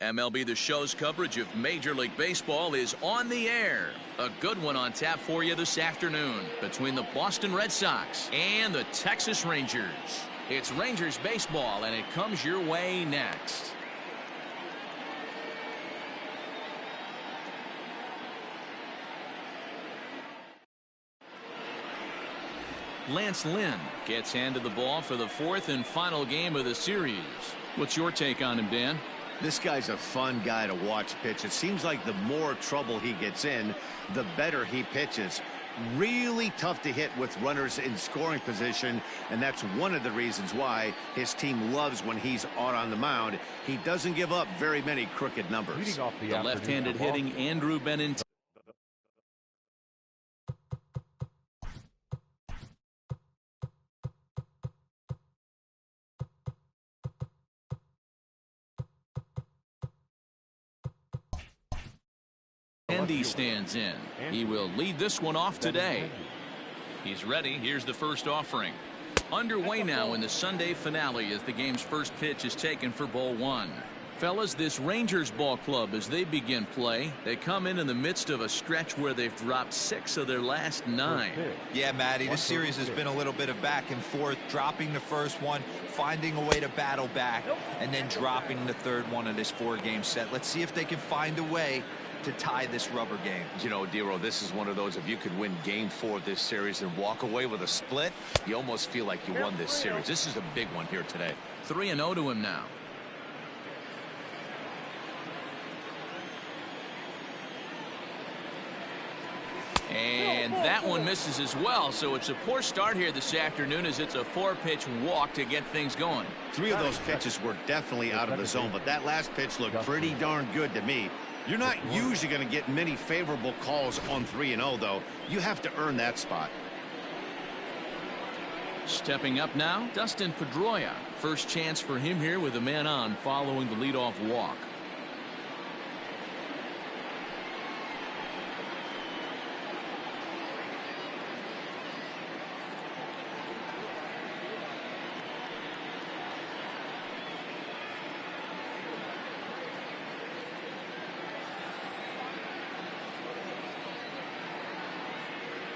MLB The Show's coverage of Major League Baseball is on the air. A good one on tap for you this afternoon between the Boston Red Sox and the Texas Rangers. It's Rangers baseball, and it comes your way next. Lance Lynn gets handed the ball for the fourth and final game of the series. What's your take on him, Dan? This guy's a fun guy to watch pitch. It seems like the more trouble he gets in, the better he pitches. Really tough to hit with runners in scoring position, and that's one of the reasons why his team loves when he's out on the mound. He doesn't give up very many crooked numbers. The left-handed hitting Andrew Benintendi. Andy stands in. He will lead this one off today. He's ready. Here's the first offering. Underway now in the Sunday finale as the game's first pitch is taken for ball one. Fellas, this Rangers ball club, as they begin play, they come in the midst of a stretch where they've dropped 6 of their last 9. Yeah, Matty, this series has been a little bit of back and forth, dropping the first one, finding a way to battle back, and then dropping the third one of this 4-game set. Let's see if they can find a way to tie this rubber game. You know, Dero, this is one of those, if you could win game 4 of this series and walk away with a split, you almost feel like you won this series. This is a big one here today. 3-0 to him now. And that one misses as well, so it's a poor start here this afternoon as it's a 4-pitch walk to get things going. 3 of those pitches were definitely out of the zone, but that last pitch looked pretty darn good to me. You're not usually going to get many favorable calls on 3-0, though. You have to earn that spot. Stepping up now, Dustin Pedroia. First chance for him here with a man on following the leadoff walk.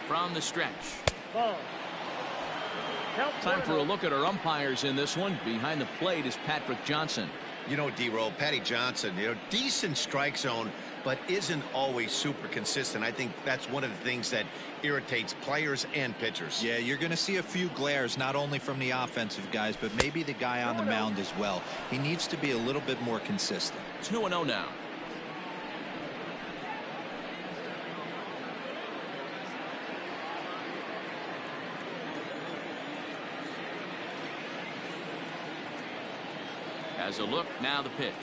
From the stretch. Time for a look at our umpires in this one. Behind the plate is Patrick Johnson. You know, D-Roll, Patty Johnson, decent strike zone, but isn't always super consistent. I think that's one of the things that irritates players and pitchers. Yeah, you're going to see a few glares, not only from the offensive guys, but maybe the guy on the mound as well. He needs to be a little bit more consistent. 2-0 now. As a look, now the pitch.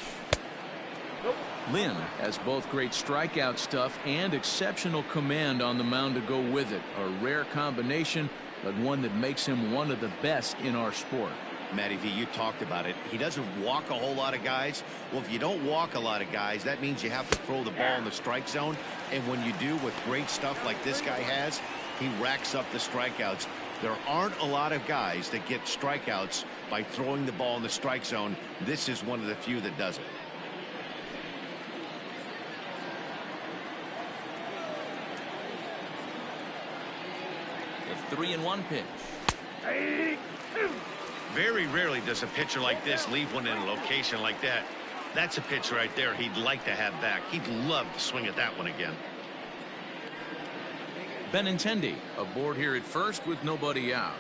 Lynn has both great strikeout stuff and exceptional command on the mound to go with it. A rare combination, but one that makes him one of the best in our sport. Matty V, you talked about it. He doesn't walk a whole lot of guys. Well, if you don't walk a lot of guys, that means you have to throw the ball in the strike zone. And when you do, with great stuff like this guy has, he racks up the strikeouts. There aren't a lot of guys that get strikeouts by throwing the ball in the strike zone. This is one of the few that does it. The 3-1 pitch. Very rarely does a pitcher like this leave one in a location like that. That's a pitch right there he'd like to have back. He'd love to swing at that one again. Benintendi aboard here at first with nobody out.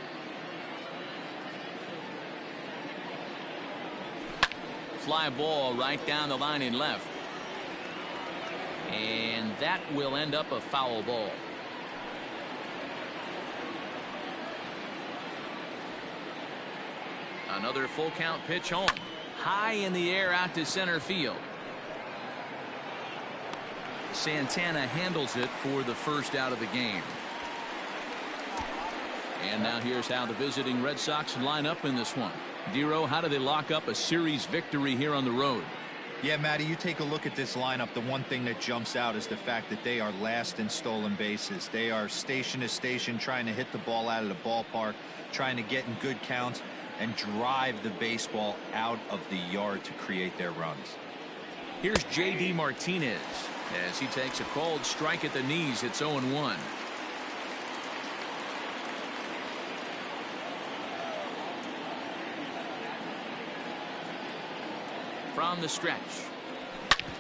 Fly ball right down the line in left. And that will end up a foul ball. Another full count pitch home. High in the air out to center field. Santana handles it for the first out of the game. And now here's how the visiting Red Sox line up in this one. Dero, how do they lock up a series victory here on the road? Yeah, Matty, you take a look at this lineup. The one thing that jumps out is the fact that they are last in stolen bases. They are station to station trying to hit the ball out of the ballpark, trying to get in good counts and drive the baseball out of the yard to create their runs. Here's J.D. Martinez as he takes a cold strike at the knees. It's 0-1. From the stretch.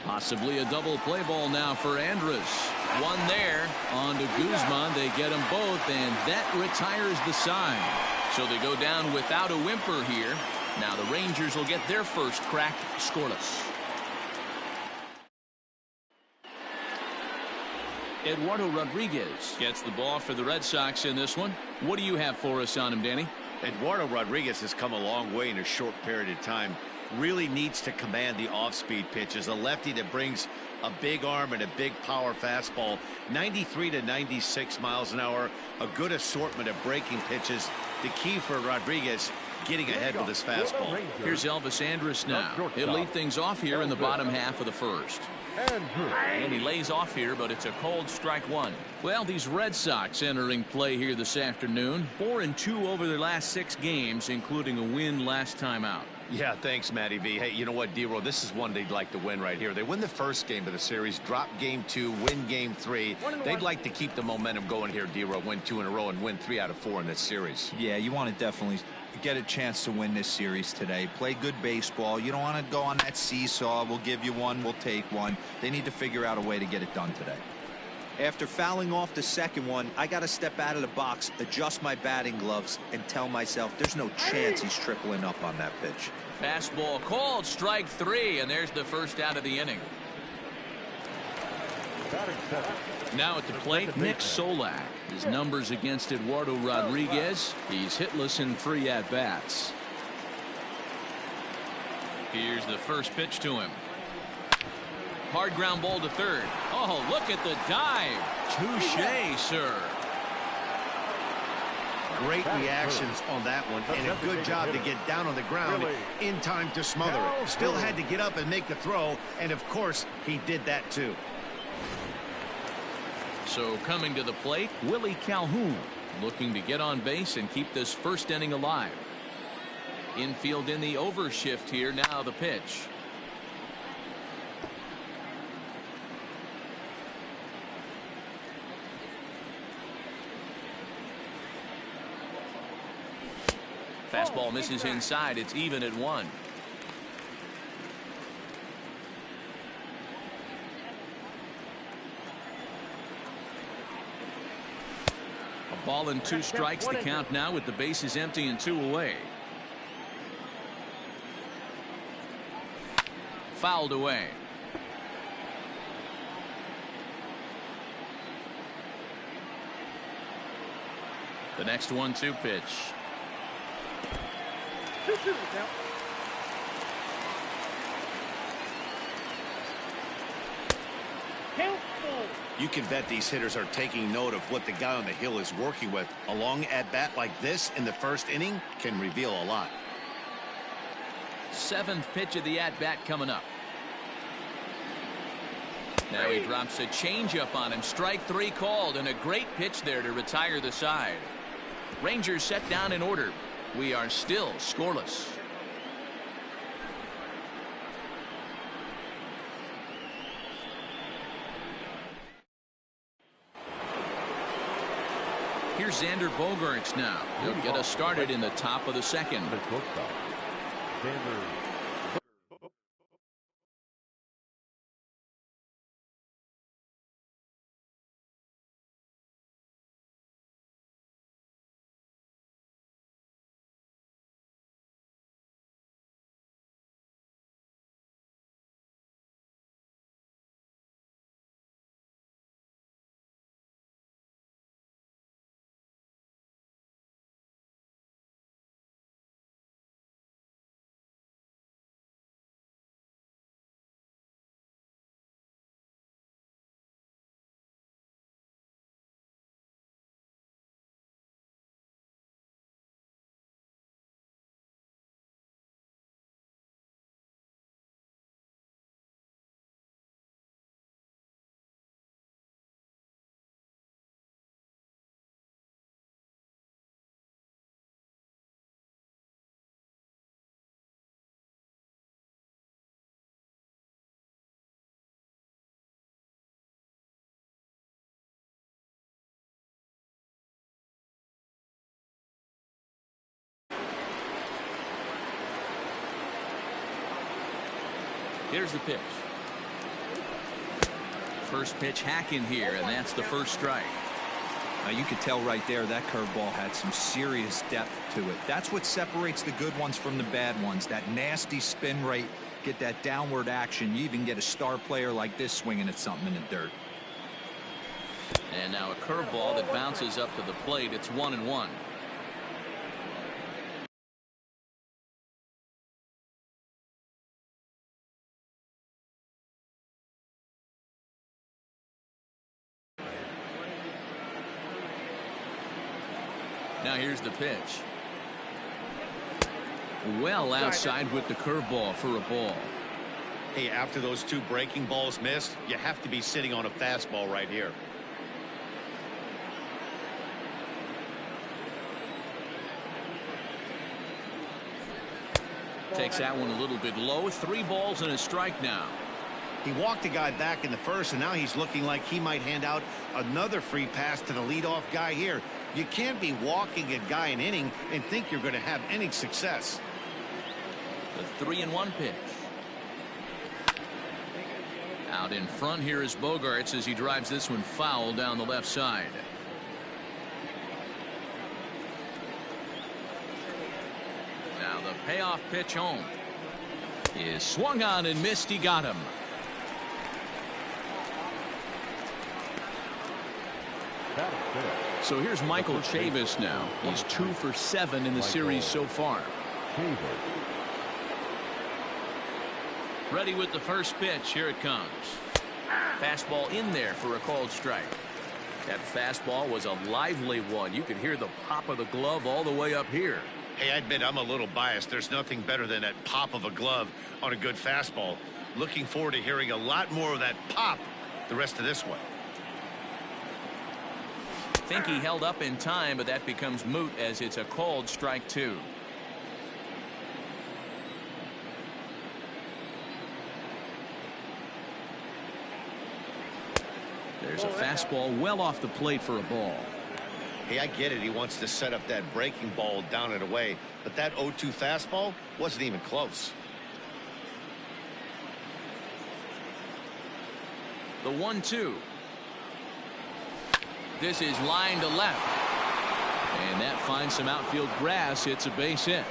Possibly a double play ball now for Andrus. One there on to Guzman. They get them both, and that retires the side. So they go down without a whimper here. Now the Rangers will get their first crack scoreless. Eduardo Rodriguez gets the ball for the Red Sox in this one. What do you have for us on him, Danny? Eduardo Rodriguez has come a long way in a short period of time. Really needs to command the off-speed pitches. A lefty that brings a big arm and a big power fastball. 93 to 96 miles an hour. A good assortment of breaking pitches. The key for Rodriguez, getting ahead with his fastball. Here's Elvis Andrus now. He'll lead things off here in the bottom half of the first. And he lays off here, but it's a cold strike one. Well, these Red Sox entering play here this afternoon. 4-2 over their last 6 games, including a win last time out. Yeah, thanks, Matty V. Hey, you know what, D-Roll? This is one they'd like to win right here. They win the first game of the series, drop game 2, win game 3. They'd like to keep the momentum going here, D-Roll. Win 2 in a row and win 3 out of 4 in this series. Yeah, you want to definitely get a chance to win this series today. Play good baseball. You don't want to go on that seesaw. We'll give you one, we'll take one. They need to figure out a way to get it done today. After fouling off the second one, I got to step out of the box, adjust my batting gloves, and tell myself there's no chance he's tripling up on that pitch. Fastball called, strike 3, and there's the first out of the inning. Now at the plate, Nick Solak. His numbers against Eduardo Rodriguez. He's hitless in 3 at-bats. Here's the first pitch to him. Hard ground ball to third. Oh, look at the dive. Touche, sir. Great reactions on that one, and a good job to get down on the ground in time to smother it. Still had to get up and make the throw, and of course, he did that too. So coming to the plate, Willie Calhoun, looking to get on base and keep this first inning alive. Infield in the overshift here. Now the pitch. Fastball misses inside. It's even at 1. A ball and 2 strikes. The count now with the bases empty and 2 away. Fouled away. The next 1-2 pitch. You can bet these hitters are taking note of what the guy on the hill is working with. A long at-bat like this in the first inning can reveal a lot. 7th pitch of the at-bat coming up. Now he drops a changeup on him. Strike 3 called, and a great pitch there to retire the side. Rangers set down in order. We are still scoreless. Here's Xander Bogaerts now. He'll get us started in the top of the second. Here's the pitch. First pitch hacking here, and that's the first strike. Now you could tell right there that curveball had some serious depth to it. That's what separates the good ones from the bad ones. That nasty spin rate, get that downward action. You even get a star player like this swinging at something in the dirt. And now a curveball that bounces up to the plate. It's 1-1. Now here's the pitch. Well outside with the curveball for a ball. Hey, after those two breaking balls missed, you have to be sitting on a fastball right here. Takes that one a little bit low. 3 balls and a strike now. He walked a guy back in the first, and now he's looking like he might hand out another free pass to the leadoff guy here. You can't be walking a guy an inning and think you're going to have any success. The 3-1 pitch. Out in front here is Bogaerts as he drives this one foul down the left side. Now the payoff pitch home is swung on and missed. He got him. So here's Michael Chavis now. He's 2 for 7 in the series so far. Ready with the first pitch. Here it comes. Fastball in there for a called strike. That fastball was a lively one. You could hear the pop of the glove all the way up here. Hey, I admit I'm a little biased. There's nothing better than that pop of a glove on a good fastball. Looking forward to hearing a lot more of that pop the rest of this one. Think he held up in time, but that becomes moot as it's a called strike 2. There's a fastball well off the plate for a ball. Hey, I get it. He wants to set up that breaking ball down and away, but that 0-2 fastball wasn't even close. The 1-2. This is line to left. And that finds some outfield grass. It's a base hit.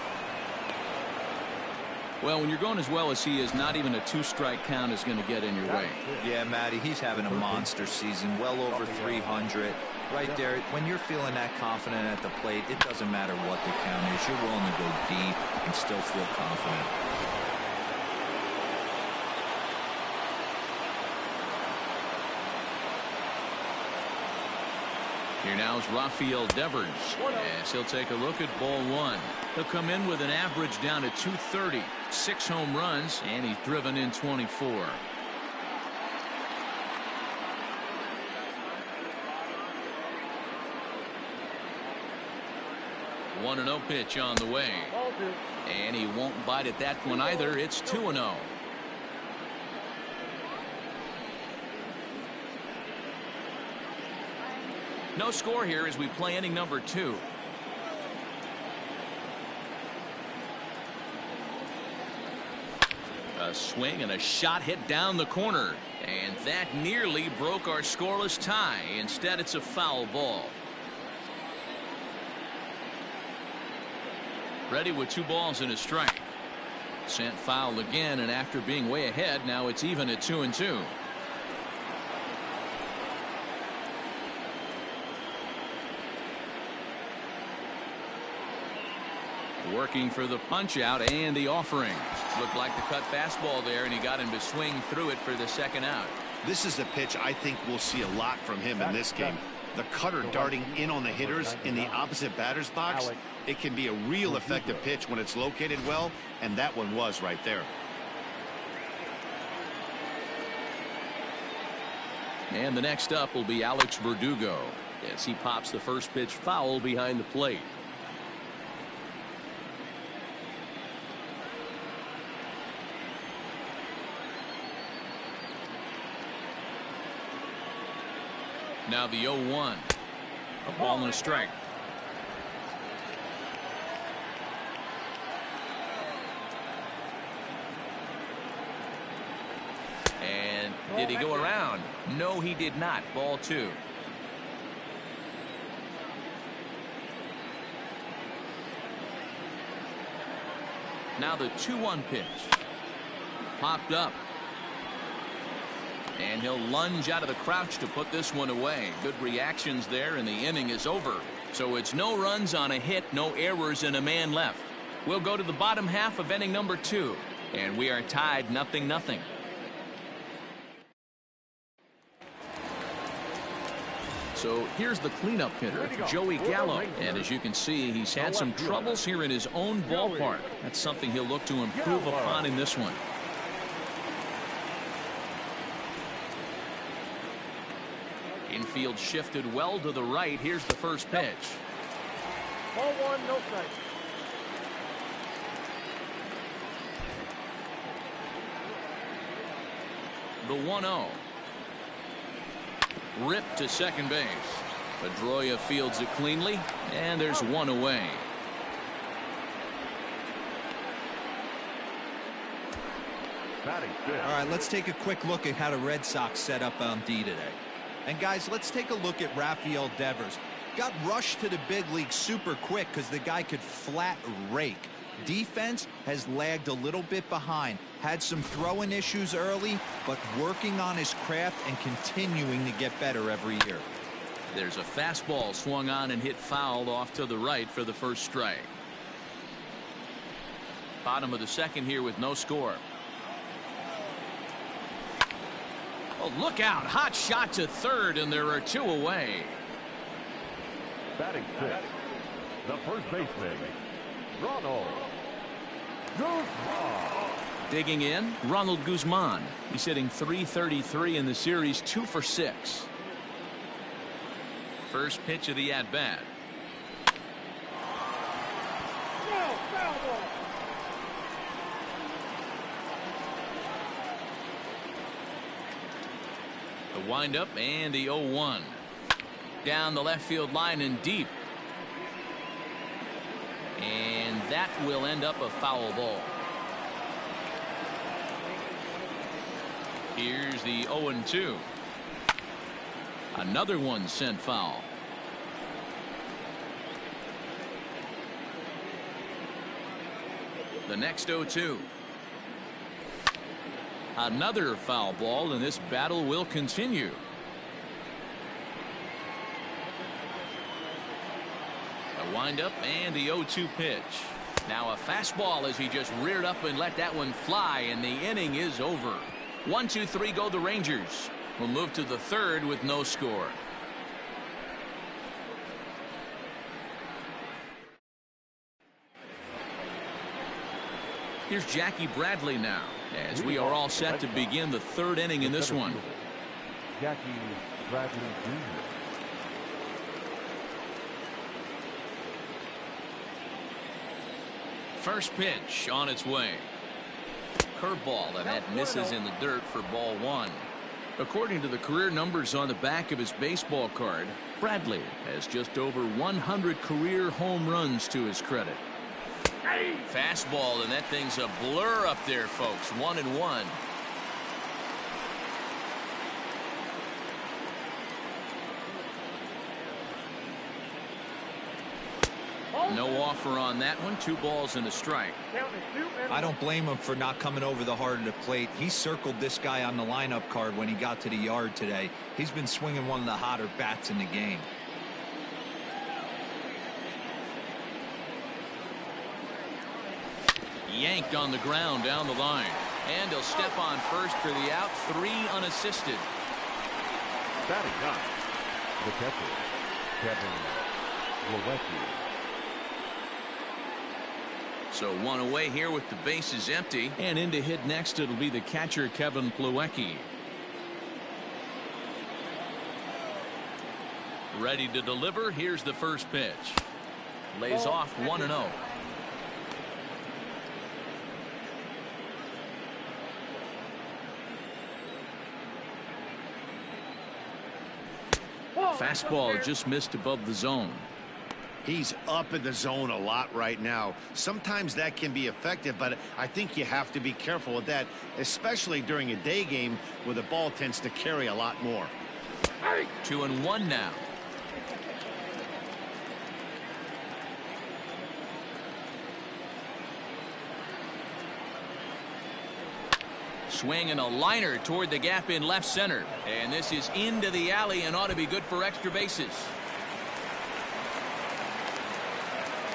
Well, when you're going as well as he is, not even a 2-strike count is going to get in your way. Yeah, Matty, he's having a monster season, well over 300. Right there, when you're feeling that confident at the plate, it doesn't matter what the count is. You're willing to go deep and still feel confident. Here now is Rafael Devers as he'll take a look at ball 1. He'll come in with an average down to 230, 6 home runs, and he's driven in 24. One 1-0 pitch on the way, and he won't bite at that one either. It's 2-0. No score here as we play inning number 2. A swing and a shot hit down the corner, and that nearly broke our scoreless tie. Instead, it's a foul ball. Ready with 2 balls and a strike. Sent foul again, and after being way ahead, now it's even at 2-2. Working for the punch out and the offering. Looked like the cut fastball there, and he got him to swing through it for the second out. This is a pitch I think we'll see a lot from him in this game. The cutter darting in on the hitters in the opposite batter's box. It can be a real effective pitch when it's located well, and that one was right there. And the next up will be Alex Verdugo as he pops the first pitch foul behind the plate. Now the 0-1. A ball and a strike. Did he go around? No, he did not. Ball 2. Now the 2-1 pitch. Popped up. And he'll lunge out of the crouch to put this one away. Good reactions there, and the inning is over. So it's no runs on a hit, no errors, and a man left. We'll go to the bottom half of inning number 2. And we are tied 0-0. So here's the cleanup hitter, Joey Gallo. And as you can see, he's had some troubles here in his own ballpark. That's something he'll look to improve upon in this one. Infield shifted well to the right. Here's the first pitch. Ball 1, no strike. The 1-0. Ripped to second base. Pedroia fields it cleanly, and there's one away. All right, let's take a quick look at how the Red Sox set up on D today. And guys, let's take a look at Rafael Devers. Got rushed to the big league super quick because the guy could flat rake. Defense has lagged a little bit behind. Had some throwing issues early, but working on his craft and continuing to get better every year. There's a fastball swung on and hit foul off to the right for the first strike. Bottom of the second here with no score. Oh, look out. Hot shot to third, and there are 2 away. Batting 6, the first baseman, Ronald Guzman. Digging in, Ronald Guzman. He's hitting .333 in the series, 2 for 6. First pitch of the at-bat. Foul ball. The windup and the 0-1. Down the left field line and deep. And that will end up a foul ball. Here's the 0-2. Another one sent foul. The next 0-2. Another foul ball, and this battle will continue. A windup and the 0-2 pitch. Now a fastball as he just reared up and let that one fly, and the inning is over. 1, 2, 3 go the Rangers. We'll move to the third with no score. Here's Jackie Bradley now, as we are all set to begin the third inning in this one. Jackie Bradley Jr. First pitch on its way. Curveball, and that misses in the dirt for ball 1. According to the career numbers on the back of his baseball card, Bradley has just over 100 career home runs to his credit. Fastball, and that thing's a blur up there, folks. 1-1. No offer on that one. 2 balls and a strike. I don't blame him for not coming over the heart of the plate. He circled this guy on the lineup card when he got to the yard today. He's been swinging one of the hotter bats in the game. Yanked on the ground down the line. And he'll step on first for the out. 3 unassisted. Batting 9, the catcher, Kevin Plawecki. So 1 away here with the bases empty. And in to hit next, it'll be the catcher, Kevin Plawecki. Ready to deliver. Here's the first pitch. Lays off 1-0. Fastball just missed above the zone. He's up in the zone a lot right now. Sometimes that can be effective, but I think you have to be careful with that, especially during a day game where the ball tends to carry a lot more. 2-1 now. Swing and a liner toward the gap in left center. And this is into the alley and ought to be good for extra bases.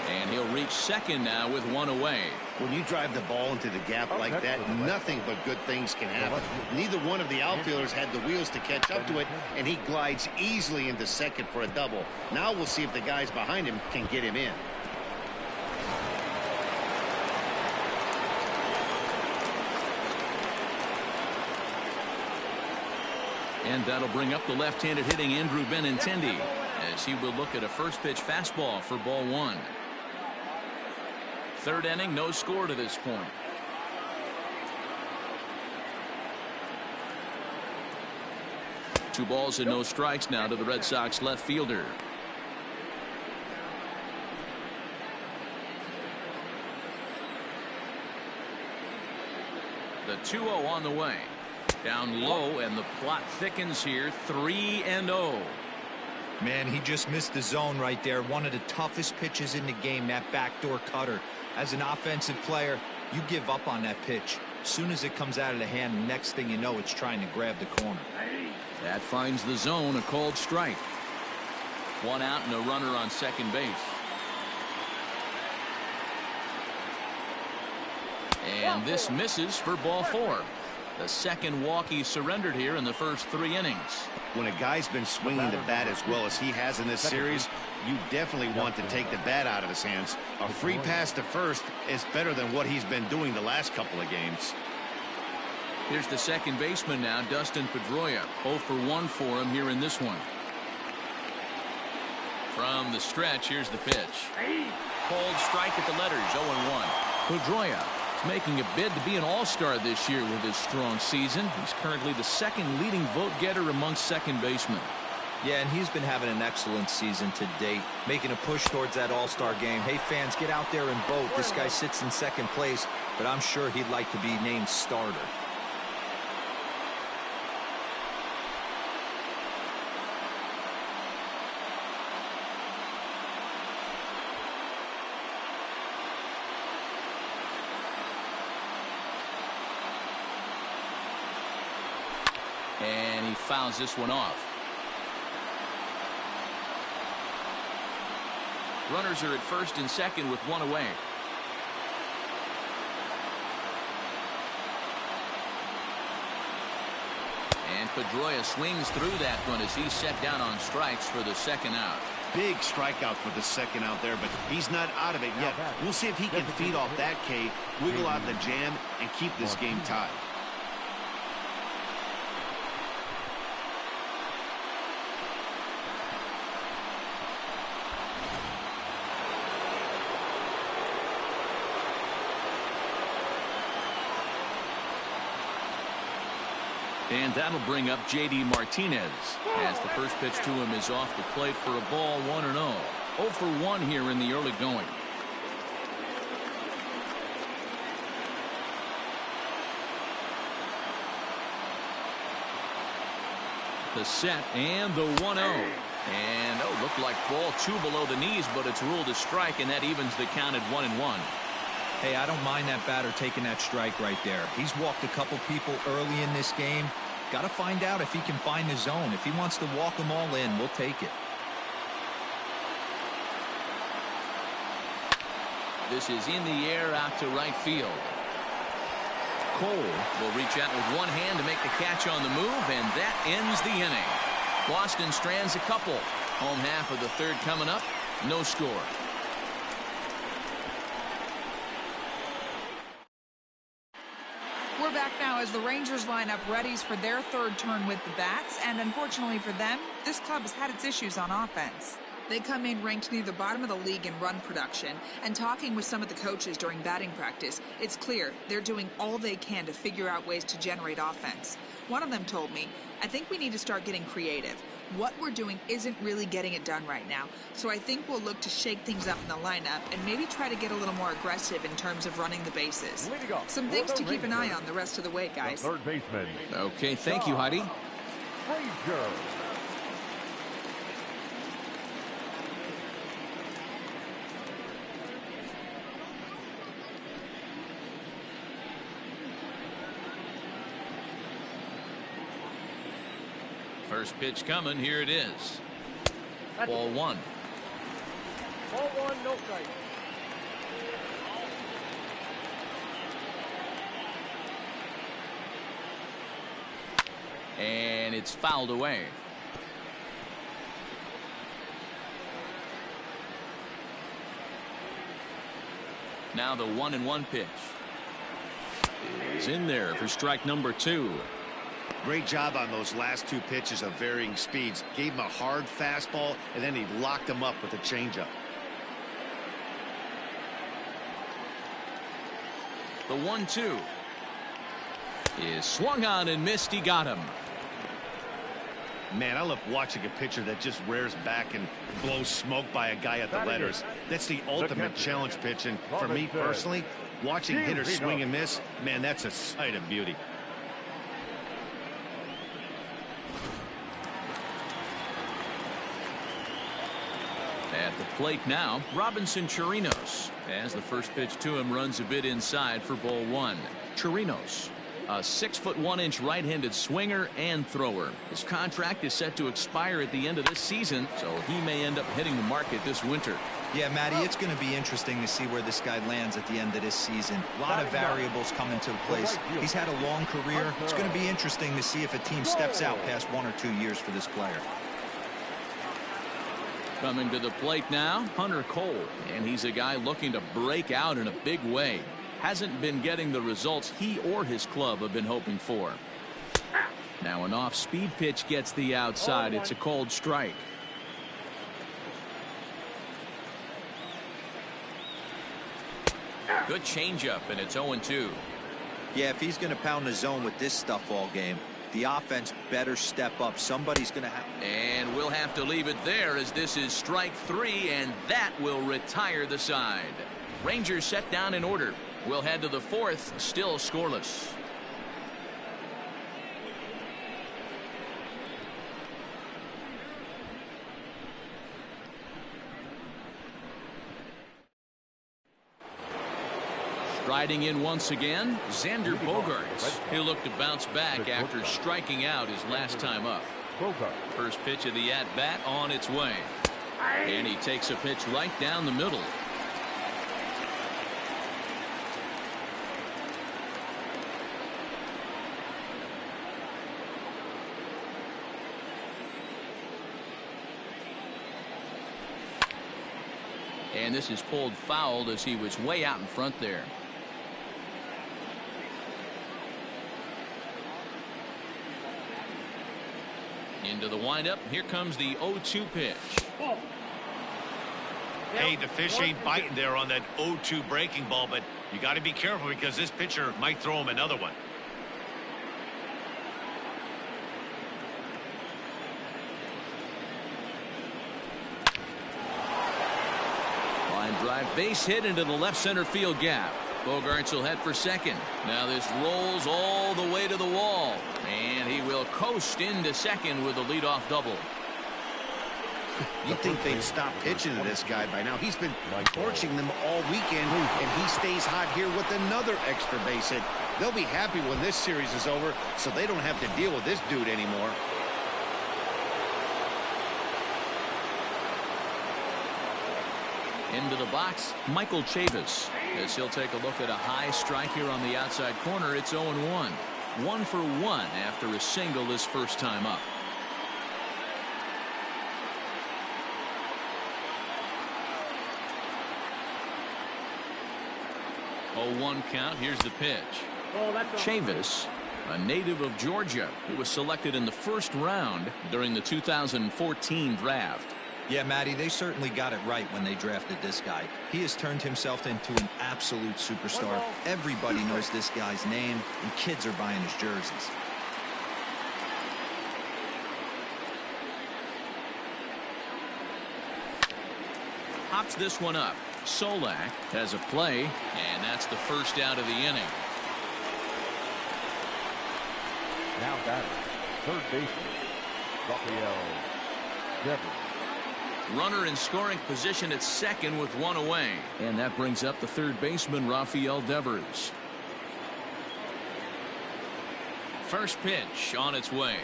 And he'll reach second now with one away. When you drive the ball into the gap like that, nothing but good things can happen. Neither one of the outfielders had the wheels to catch up to it, and he glides easily into second for a double. Now we'll see if the guys behind him can get him in. And that'll bring up the left-handed hitting Andrew Benintendi as he will look at a first pitch fastball for ball one. Third inning, no score to this point. Two balls and no strikes now to the Red Sox left fielder. The 2-0 on the way. Down low, and the plot thickens here. 3-0. Man, he just missed the zone right there. One of the toughest pitches in the game, that backdoor cutter. As an offensive player, you give up on that pitch. As soon as it comes out of the hand, next thing you know, it's trying to grab the corner. That finds the zone, a called strike. One out and a runner on second base. And this misses for ball four. The second walk he surrendered here in the first 3 innings. When a guy's been swinging the bat as well as he has in this series, you definitely want to take the bat out of his hands. A free pass to first is better than what he's been doing the last couple of games. Here's the second baseman now, Dustin Pedroia. 0 for 1 for him here in this one. From the stretch, here's the pitch. Called strike at the letters, 0-1. Pedroia is making a bid to be an all-star this year with his strong season. He's currently the second leading vote getter amongst second basemen. Yeah, and he's been having an excellent season to date, making a push towards that all-star game. Hey, fans, get out there and vote. This guy sits in second place, but I'm sure he'd like to be named starter. And he fouls this one off. Runners are at first and second with one away. And Pedroia swings through that one as he's set down on strikes for the second out. Big strikeout for the second out there, but he's not out of it yet. We'll see if he can feed off that K, wiggle out the jam, and keep this game tied. And that'll bring up J.D. Martinez as the first pitch to him is off the plate for a ball, 1-0. 0 for 1 here in the early going. The set and the 1-0. And looked like ball 2 below the knees, but it's ruled a strike, and that evens the count at 1-1. Hey, I don't mind that batter taking that strike right there. He's walked a couple people early in this game. Got to find out if he can find the zone. If he wants to walk them all in, we'll take it. This is in the air out to right field. Cole will reach out with one hand to make the catch on the move, and that ends the inning. Boston strands a couple. Home half of the third coming up. No score. We're back now as the Rangers line up readies for their third turn with the bats, and unfortunately for them, this club has had its issues on offense. They come in ranked near the bottom of the league in run production, and talking with some of the coaches during batting practice, it's clear they're doing all they can to figure out ways to generate offense. One of them told me, "I think we need to start getting creative. What we're doing isn't really getting it done right now, so I think we'll look to shake things up in the lineup and maybe try to get a little more aggressive in terms of running the bases. Some things to keep an eye on the rest of the way, guys. Third baseman. Okay, thank you, Heidi. Frazier. First pitch coming. Here it is. Ball one. Ball one, no strike. And it's fouled away. Now the 1-1 pitch is in there for strike number 2. Great job on those last 2 pitches of varying speeds. Gave him a hard fastball, and then he locked him up with a changeup. The 1-2 is swung on and missed. He got him. Man, I love watching a pitcher that just rears back and blows smoke by a guy at the letters. That's the ultimate challenge pitch, and for me personally, watching hitters swing and miss, man, that's a sight of beauty. At the plate now, Robinson Chirinos, as the first pitch to him runs a bit inside for ball 1. Chirinos, a 6'1" right-handed swinger and thrower. His contract is set to expire at the end of this season, so he may end up hitting the market this winter. Yeah, Matty, it's going to be interesting to see where this guy lands at the end of this season. A lot of variables come into place. He's had a long career. It's going to be interesting to see if a team steps out past 1 or 2 years for this player. Coming to the plate now, Hunter Cole, and he's a guy looking to break out in a big way. Hasn't been getting the results he or his club have been hoping for. Now an off-speed pitch gets the outside. It's a cold strike. Good changeup, and it's 0-2. Yeah, if he's going to pound the zone with this stuff all game, the offense better step up. Somebody's going to have... And we'll have to leave it there as this is strike 3, and that will retire the side. Rangers set down in order. We'll head to the 4th, still scoreless. Striding in once again, Xander Bogaerts. He'll look to bounce back after striking out his last time up. First pitch of the at-bat on its way. And he takes a pitch right down the middle. And this is pulled foul as he was way out in front there. Into the windup. Here comes the 0-2 pitch. Hey, the fish ain't biting there on that 0-2 breaking ball, but you got to be careful because this pitcher might throw him another one. Line drive base hit into the left center field gap. Bogaerts will head for second. Now this rolls all the way to the wall, and he will coast into second with a leadoff double. You'd think they'd stop pitching to this guy by now. He's been torching them all weekend, and he stays hot here with another extra base hit. They'll be happy when this series is over, so they don't have to deal with this dude anymore. Into the box, Michael Chavis, as he'll take a look at a high strike here on the outside corner. It's 0-1. 1 for 1 after a single his first time up. Oh, 1 count. Here's the pitch. Chavis, a native of Georgia, who was selected in the first round during the 2014 draft. Yeah, Matty, they certainly got it right when they drafted this guy. He has turned himself into an absolute superstar. Everybody knows this guy's name, and kids are buying his jerseys. puts this one up. Solak has a play, and that's the first out of the inning. Now batting, third baseman, Rafael Devers. Runner in scoring position at second with one away. And that brings up the third baseman, Rafael Devers. First pitch on its way.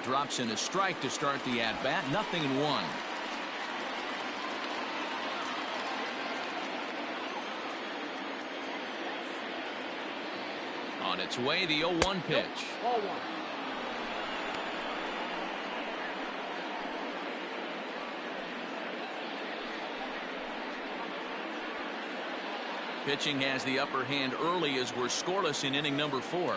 Drops in a strike to start the at-bat. 0-1. On its way, the 0-1 pitch. Ball one. Pitching has the upper hand early as we're scoreless in inning number 4.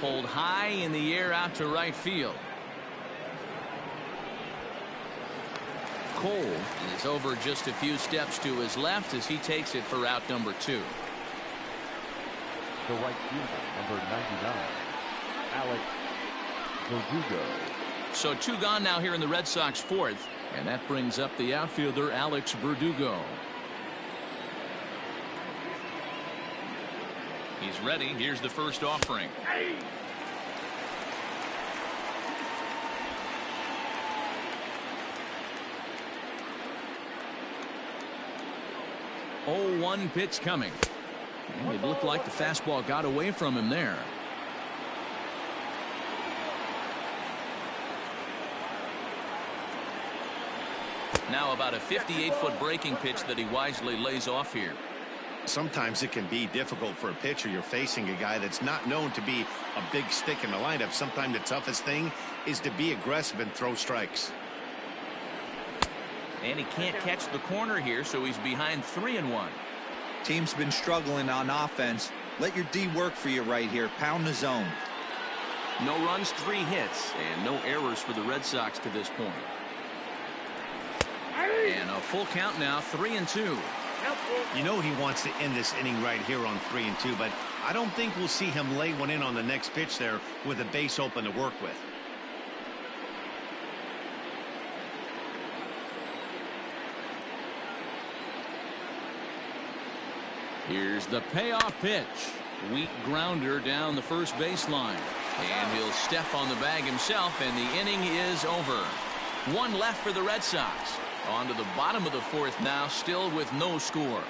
Pulled high in the air out to right field. Cole is over just a few steps to his left as he takes it for out number 2. The right fielder, number 99, Alex Verdugo. So 2 gone now here in the Red Sox 4th, and that brings up the outfielder Alex Verdugo. He's ready. Here's the first offering. Hey. 0-1 pitch coming. And it looked like the fastball got away from him there. Now about a 58-foot breaking pitch that he wisely lays off here. Sometimes it can be difficult for a pitcher. You're facing a guy that's not known to be a big stick in the lineup. Sometimes the toughest thing is to be aggressive and throw strikes. And he can't catch the corner here, so he's behind 3-1. Team's been struggling on offense. Let your D work for you right here. Pound the zone. No runs, 3 hits, and no errors for the Red Sox to this point. And a full count now, 3-2. You know he wants to end this inning right here on 3-2, but I don't think we'll see him lay one in on the next pitch there with a base open to work with. Here's the payoff pitch. Weak grounder down the first baseline. And he'll step on the bag himself, and the inning is over. 1 left for the Red Sox. On to the bottom of the 4th now, still with no score.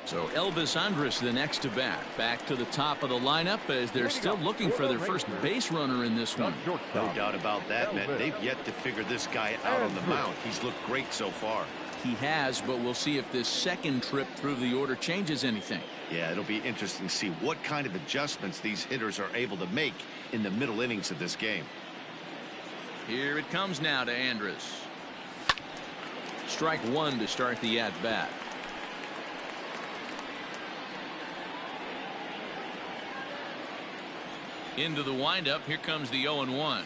So Elvis Andrus the next to bat. Back to the top of the lineup as they're still looking for their first base runner in this one. No doubt about that, Matt. They've yet to figure this guy out on the mound. He's looked great so far. He has, but we'll see if this second trip through the order changes anything. Yeah, it'll be interesting to see what kind of adjustments these hitters are able to make in the middle innings of this game. Here it comes now to Andrus. Strike 1 to start the at-bat. Into the windup. Here comes the 0-1.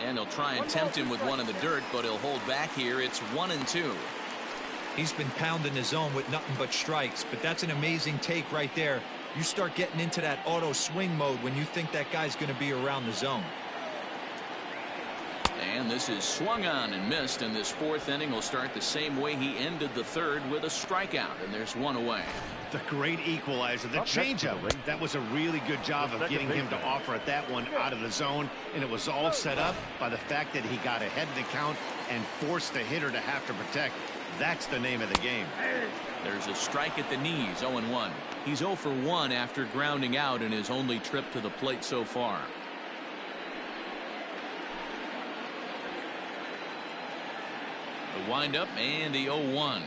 And he'll try and tempt him with one in the dirt, but he'll hold back here. It's 1-2. He's been pounding the zone with nothing but strikes, but that's an amazing take right there. You start getting into that auto swing mode when you think that guy's going to be around the zone. And this is swung on and missed, and this 4th inning will start the same way he ended the 3rd with a strikeout, and there's 1 away. The great equalizer, the changeup. That was a really good job of getting him to offer at that one out of the zone, and it was all set up by the fact that he got ahead of the count and forced the hitter to have to protect. That's the name of the game. There's a strike at the knees, 0-1. He's 0 for 1 after grounding out in his only trip to the plate so far. The windup and the 0-1.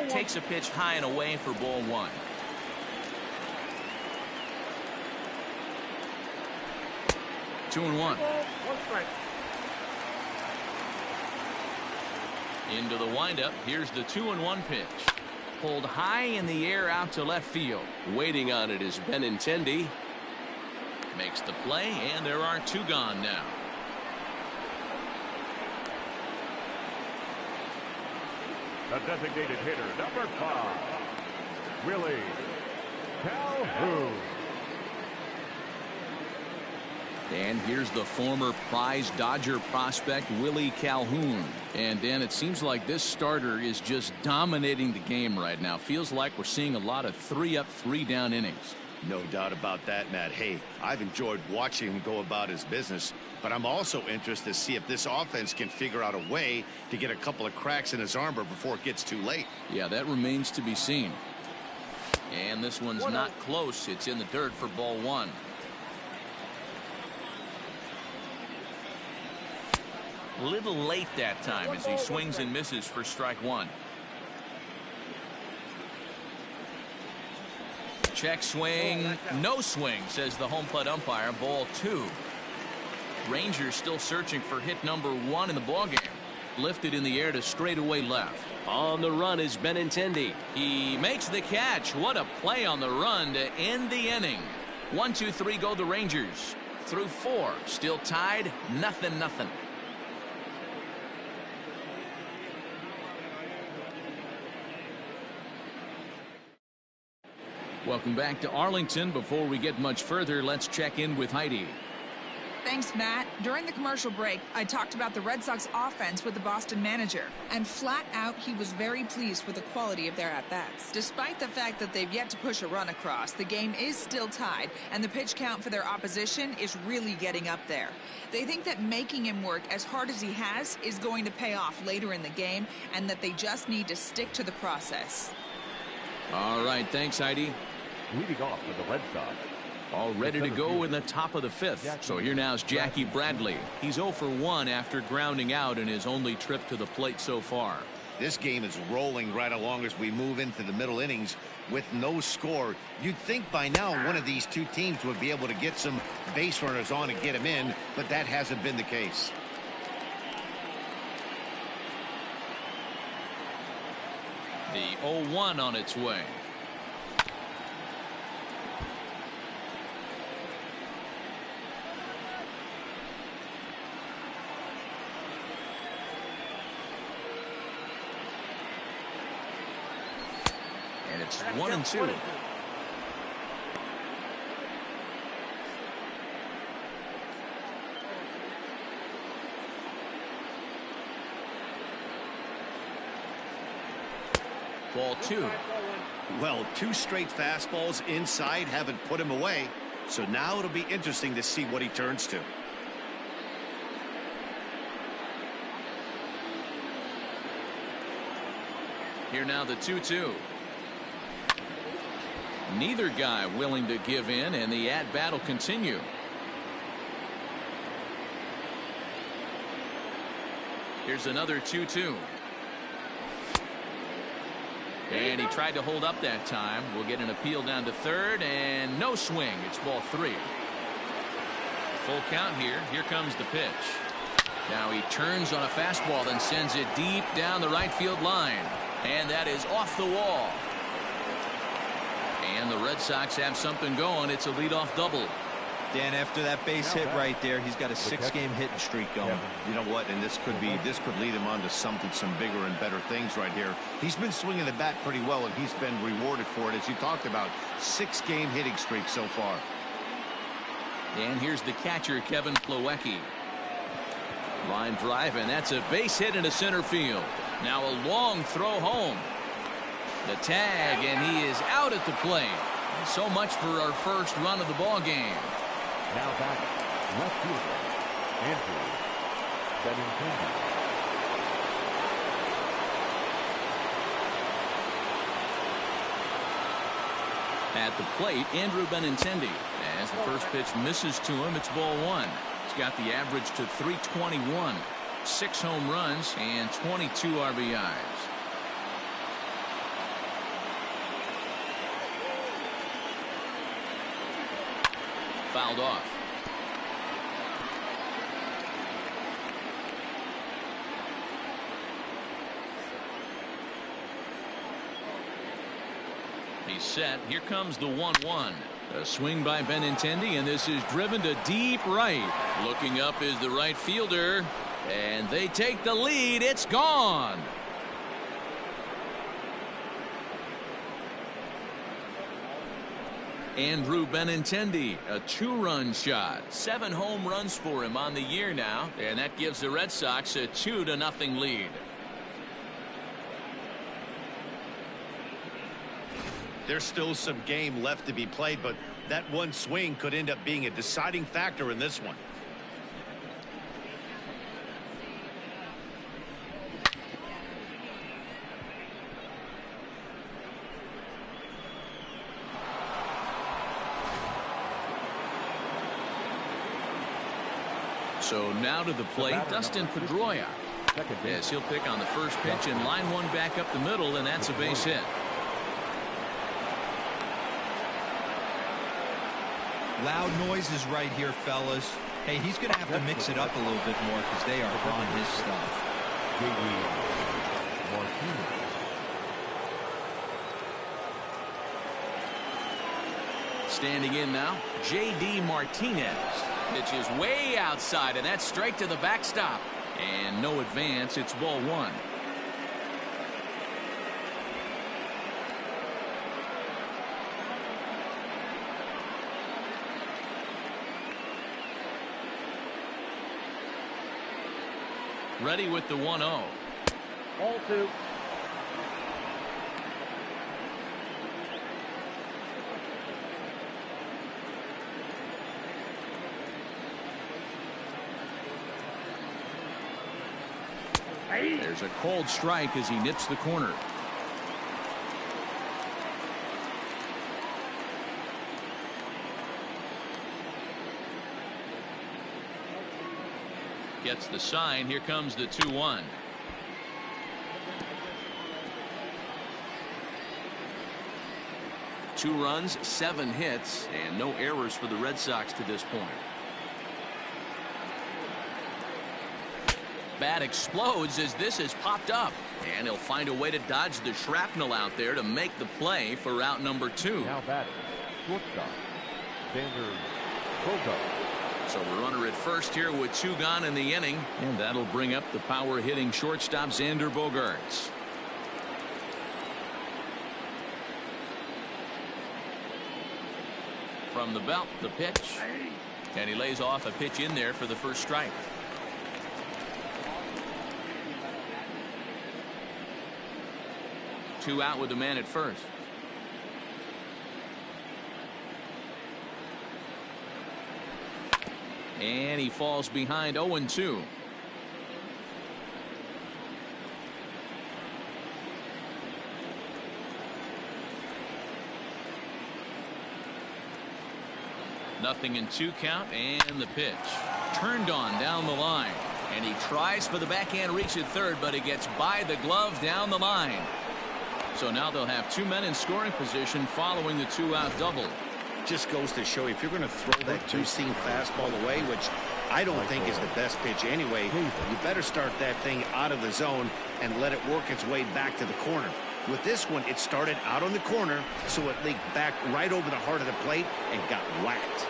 Takes a pitch high and away for ball 1. Two and one. Into the windup. Here's the 2-1 pitch. Pulled high in the air out to left field. Waiting on it is Benintendi. Makes the play, and there are 2 gone now. The designated hitter, number 5, Willie Calhoun. And here's the former prize Dodger prospect, Willie Calhoun. And Dan, it seems like this starter is just dominating the game right now. Feels like we're seeing a lot of 3-up, 3-down innings. No doubt about that, Matt. Hey, I've enjoyed watching him go about his business, but I'm also interested to see if this offense can figure out a way to get a couple of cracks in his armor before it gets too late. Yeah, that remains to be seen. And this one's not close. It's in the dirt for ball 1. Little late that time as he swings and misses for strike 1. Check swing, no swing, says the home plate umpire. Ball 2. Rangers still searching for hit number 1 in the ballgame. Lifted in the air to straightaway left. On the run is Benintendi. He makes the catch. What a play on the run to end the inning. 1, 2, 3 go the Rangers. Through 4, still tied, 0-0. Welcome back to Arlington. Before we get much further, let's check in with Heidi. Thanks, Matt. During the commercial break, I talked about the Red Sox offense with the Boston manager. And flat out, he was very pleased with the quality of their at-bats. Despite the fact that they've yet to push a run across, the game is still tied, and the pitch count for their opposition is really getting up there. They think that making him work as hard as he has is going to pay off later in the game, and that they just need to stick to the process. All right, thanks, Heidi. Leading off for the Red Sox. All ready to go in the top of the 5th. So here now is Jackie Bradley. He's 0 for 1 after grounding out in his only trip to the plate so far. This game is rolling right along as we move into the middle innings with no score. You'd think by now one of these two teams would be able to get some base runners on and get them in, but that hasn't been the case. The 0-1 on its way. And it's 1-2. Ball 2. Well, 2 straight fastballs inside haven't put him away. So now it'll be interesting to see what he turns to. Here now the 2-2. Neither guy willing to give in, and the at-bat will continue. Here's another 2-2. And he tried to hold up that time. We'll get an appeal down to third, and no swing. It's ball 3. Full count here. Here comes the pitch. Now he turns on a fastball, then sends it deep down the right field line. And that is off the wall. And the Red Sox have something going. It's a leadoff double. Dan, after that base hit right there, he's got a 6-game hitting streak going. You know what? And this could lead him on to some bigger and better things right here. He's been swinging the bat pretty well, and he's been rewarded for it, as you talked about. 6-game hitting streak so far. And here's the catcher, Kevin Plawecki. Line drive, and that's a base hit into center field. Now a long throw home. The tag, and he is out at the plate. So much for our first run of the ball game. Now back, left fielder, Andrew Benintendi. At the plate, Andrew Benintendi. As the first pitch misses to him, it's ball 1. He's got the average to 321. 6 home runs and 22 RBIs. Fouled off. He's set. Here comes the 1-1. A swing by Benintendi, and this is driven to deep right. Looking up is the right fielder, and they take the lead. It's gone. Andrew Benintendi, a 2-run shot. 7 home runs for him on the year now, and that gives the Red Sox a 2-0 lead. There's still some game left to be played, but that one swing could end up being a deciding factor in this one. So now to the plate, Dustin Pedroia. Yes, he'll pick on the first pitch and line one back up the middle, and that's a base hit. Loud noises right here, fellas. Hey, he's going to have to mix it up a little bit more because they are on his stuff. Standing in now, J.D. Martinez. Pitch is way outside, and that's straight to the backstop. And no advance. It's ball 1. Ready with the 1-0. Ball 2. There's a cold strike as he nips the corner. Gets the sign. Here comes the 2-1. Two runs, 7 hits, and no errors for the Red Sox to this point. Bat explodes as this has popped up, and he'll find a way to dodge the shrapnel out there to make the play for out number 2. Now batting, shortstop, Xander Bogaerts. So the runner at first here with 2 gone in the inning, and that'll bring up the power hitting shortstop Xander Bogaerts. From the belt, the pitch, and he lays off a pitch in there for the first strike. Two out with the man at first. And he falls behind 0-2. Nothing in 2 count, and the pitch turned on down the line, and he tries for the backhand reach at third, but it gets by the glove down the line. So now they'll have 2 men in scoring position following the 2-out double. Just goes to show you, if you're going to throw that 2-seam fastball away, which I don't think is the best pitch anyway, you better start that thing out of the zone and let it work its way back to the corner. With this one, it started out on the corner, so it leaked back right over the heart of the plate and got whacked.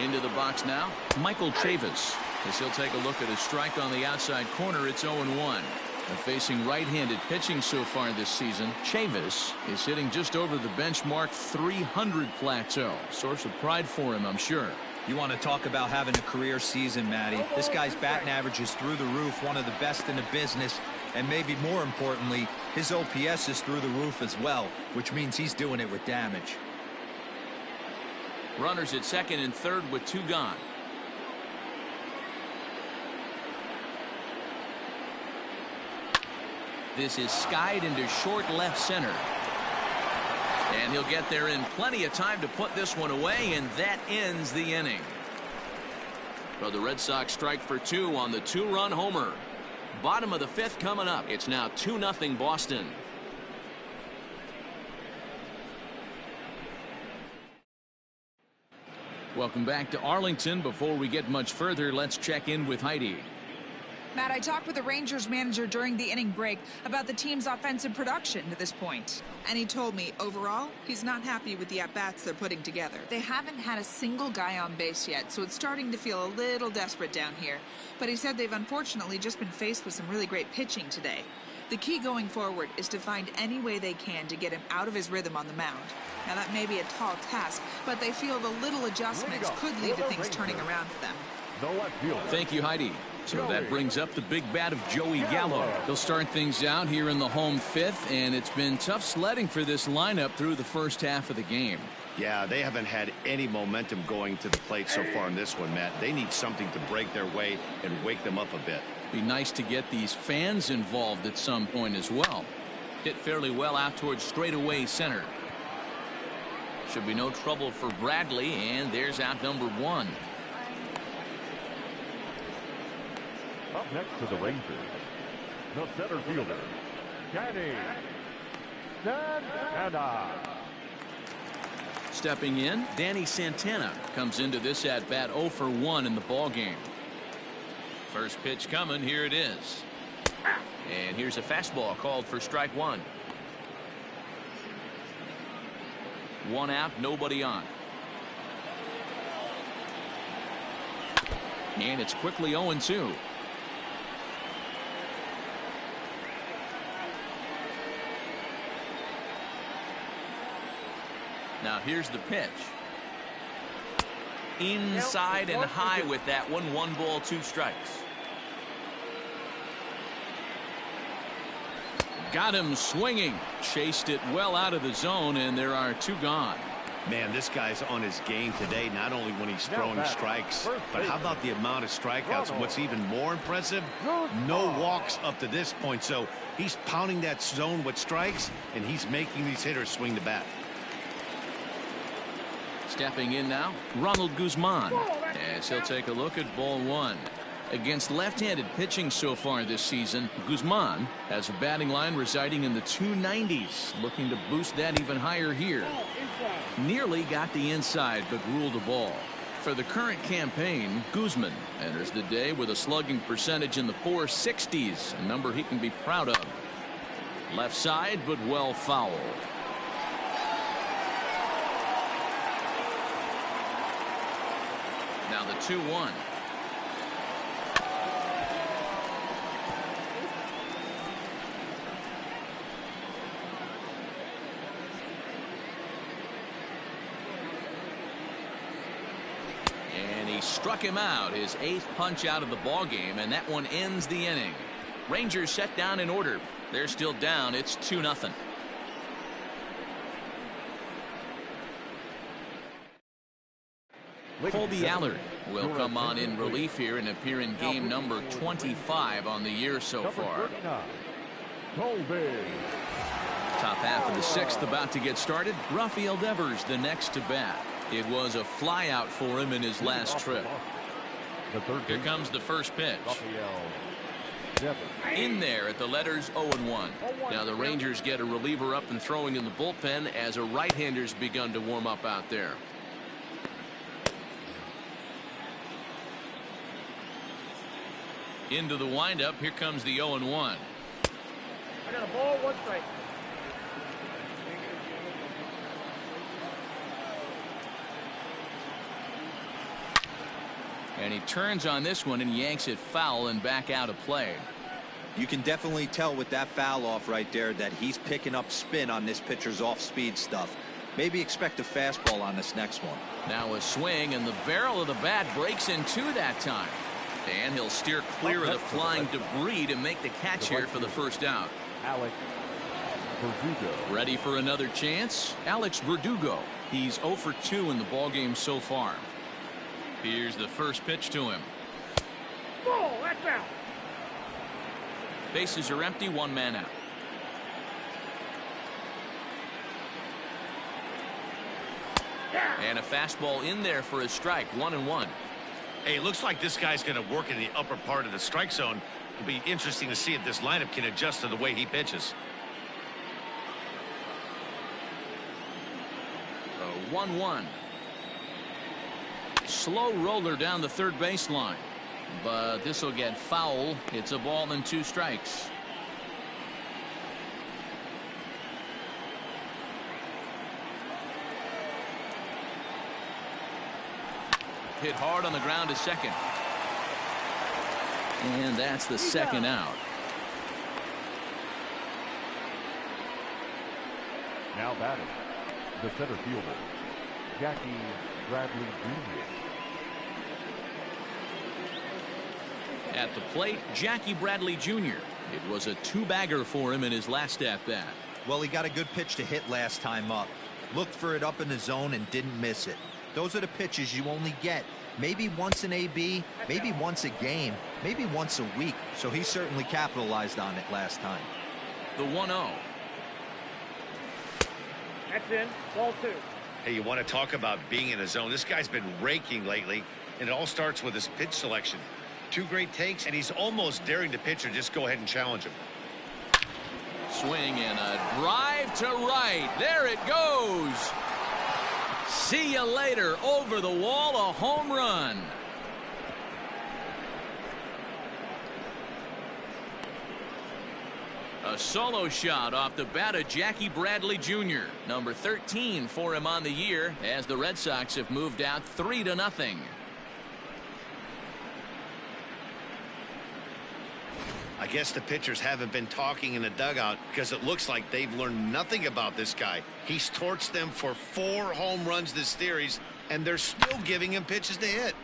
Into the box now, Michael Chavis. As he'll take a look at a strike on the outside corner, it's 0-1. Facing right-handed pitching so far this season, Chavis is hitting just over the benchmark 300 plateau. Source of pride for him, I'm sure. You want to talk about having a career season, Matty. This guy's batting average is through the roof, one of the best in the business, and maybe more importantly, his OPS is through the roof as well, which means he's doing it with damage. Runners at second and third with 2 gone. This is skied into short left center. And he'll get there in plenty of time to put this one away, and that ends the inning. So the Red Sox strike for 2 on the 2-run homer. Bottom of the 5th coming up. It's now 2-0 Boston. Welcome back to Arlington. Before we get much further, let's check in with Heidi. Matt, I talked with the Rangers manager during the inning break about the team's offensive production to this point. And he told me, overall, he's not happy with the at-bats they're putting together. They haven't had a single guy on base yet, so it's starting to feel a little desperate down here. But he said they've unfortunately just been faced with some really great pitching today. The key going forward is to find any way they can to get him out of his rhythm on the mound. Now that may be a tall task, but they feel the little adjustments could lead to things turning around for them. Thank you, Heidi. So that brings up the big bat of Joey Gallo. He'll start things out here in the home fifth, and it's been tough sledding for this lineup through the first half of the game. Yeah, they haven't had any momentum going to the plate so far in this one, Matt. They need something to break their way and wake them up a bit. Be nice to get these fans involved at some point as well. Hit fairly well out towards straightaway center. Should be no trouble for Bradley, and there's out number one. Up next to the Rangers, the center fielder, Danny Santana. Stepping in, Danny Santana comes into this at bat 0 for 1 in the ball game. First pitch coming, here it is. And here's a fastball called for strike one. One out, nobody on. And it's quickly 0-2. Now here's the pitch. Inside and high with that one. 1 ball, 2 strikes. Got him swinging. Chased it well out of the zone, and there are 2 gone. Man, this guy's on his game today, not only when he's throwing strikes, but how about the amount of strikeouts? And what's even more impressive, no walks up to this point. So he's pounding that zone with strikes, and he's making these hitters swing the bat. Stepping in now, Ronald Guzman, as he'll take a look at ball 1. Against left-handed pitching so far this season, Guzman has a batting line residing in the 290s, looking to boost that even higher here. Nearly got the inside, but ruled a ball. For the current campaign, Guzman enters the day with a slugging percentage in the 460s, a number he can be proud of. Left side, but well fouled. Now the 2-1. And he struck him out, his 8th punch out of the ball game, and that one ends the inning. Rangers set down in order. They're still down. It's 2-0. Colby Allard will come on in relief here and appear in game number 25 on the year so far. Top half of the 6th about to get started. Rafael Devers the next to bat. It was a flyout for him in his last trip. Here comes the first pitch. In there at the letters 0-1. Now the Rangers get a reliever up and throwing in the bullpen as a right-hander's begun to warm up out there. Into the windup. Here comes the 0-1. I got a ball, 1 strike. And he turns on this one and yanks it foul and back out of play. You can definitely tell with that foul off right there that he's picking up spin on this pitcher's off-speed stuff. Maybe expect a fastball on this next one. Now a swing, and the barrel of the bat breaks in 2 that time. And he'll steer clear of the flying debris to make the catch here for the first out. Alex Verdugo. Ready for another chance? Alex Verdugo. He's 0 for 2 in the ballgame so far. Here's the first pitch to him. Ball, that's out. Bases are empty, 1 man out. And a fastball in there for a strike. 1-1. Hey, it looks like this guy's going to work in the upper part of the strike zone. It'll be interesting to see if this lineup can adjust to the way he pitches. 1-1. Slow roller down the third baseline, but this will get foul. It's a ball and 2 strikes. Hit hard on the ground to second. And that's the second out. Now batting, the center fielder, Jackie Bradley Jr. At the plate, Jackie Bradley Jr. It was a two-bagger for him in his last at-bat. Well, he got a good pitch to hit last time up. Looked for it up in the zone and didn't miss it. Those are the pitches you only get maybe once in AB, maybe once a game, maybe once a week. So he certainly capitalized on it last time. The 1-0. That's in. Ball 2. Hey, you want to talk about being in a zone? This guy's been raking lately, and it all starts with his pitch selection. 2 great takes, and he's almost daring the pitcher just go ahead and challenge him. Swing and a drive to right. There it goes. See you later. Over the wall, a home run. A solo shot off the bat of Jackie Bradley Jr. Number 13 for him on the year as the Red Sox have moved out 3-0. I guess the pitchers haven't been talking in the dugout because it looks like they've learned nothing about this guy. He's torched them for 4 home runs this series, and they're still giving him pitches to hit.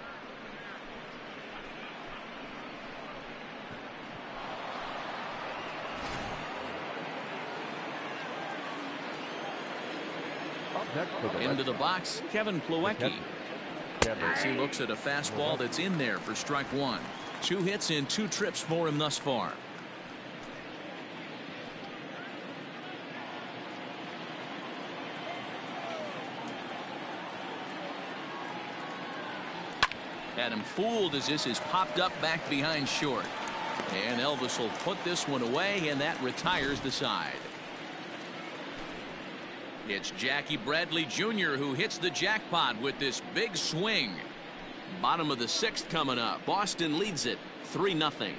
Up next for the Into the box, Kevin Plawecki. As he looks at a fastball that's in there for strike 1. 2 hits in 2 trips for him thus far. Had him fooled as this is popped up back behind short. And Elvis will put this one away, and that retires the side. It's Jackie Bradley Jr. who hits the jackpot with this big swing. Bottom of the 6th coming up. Boston leads it 3-0.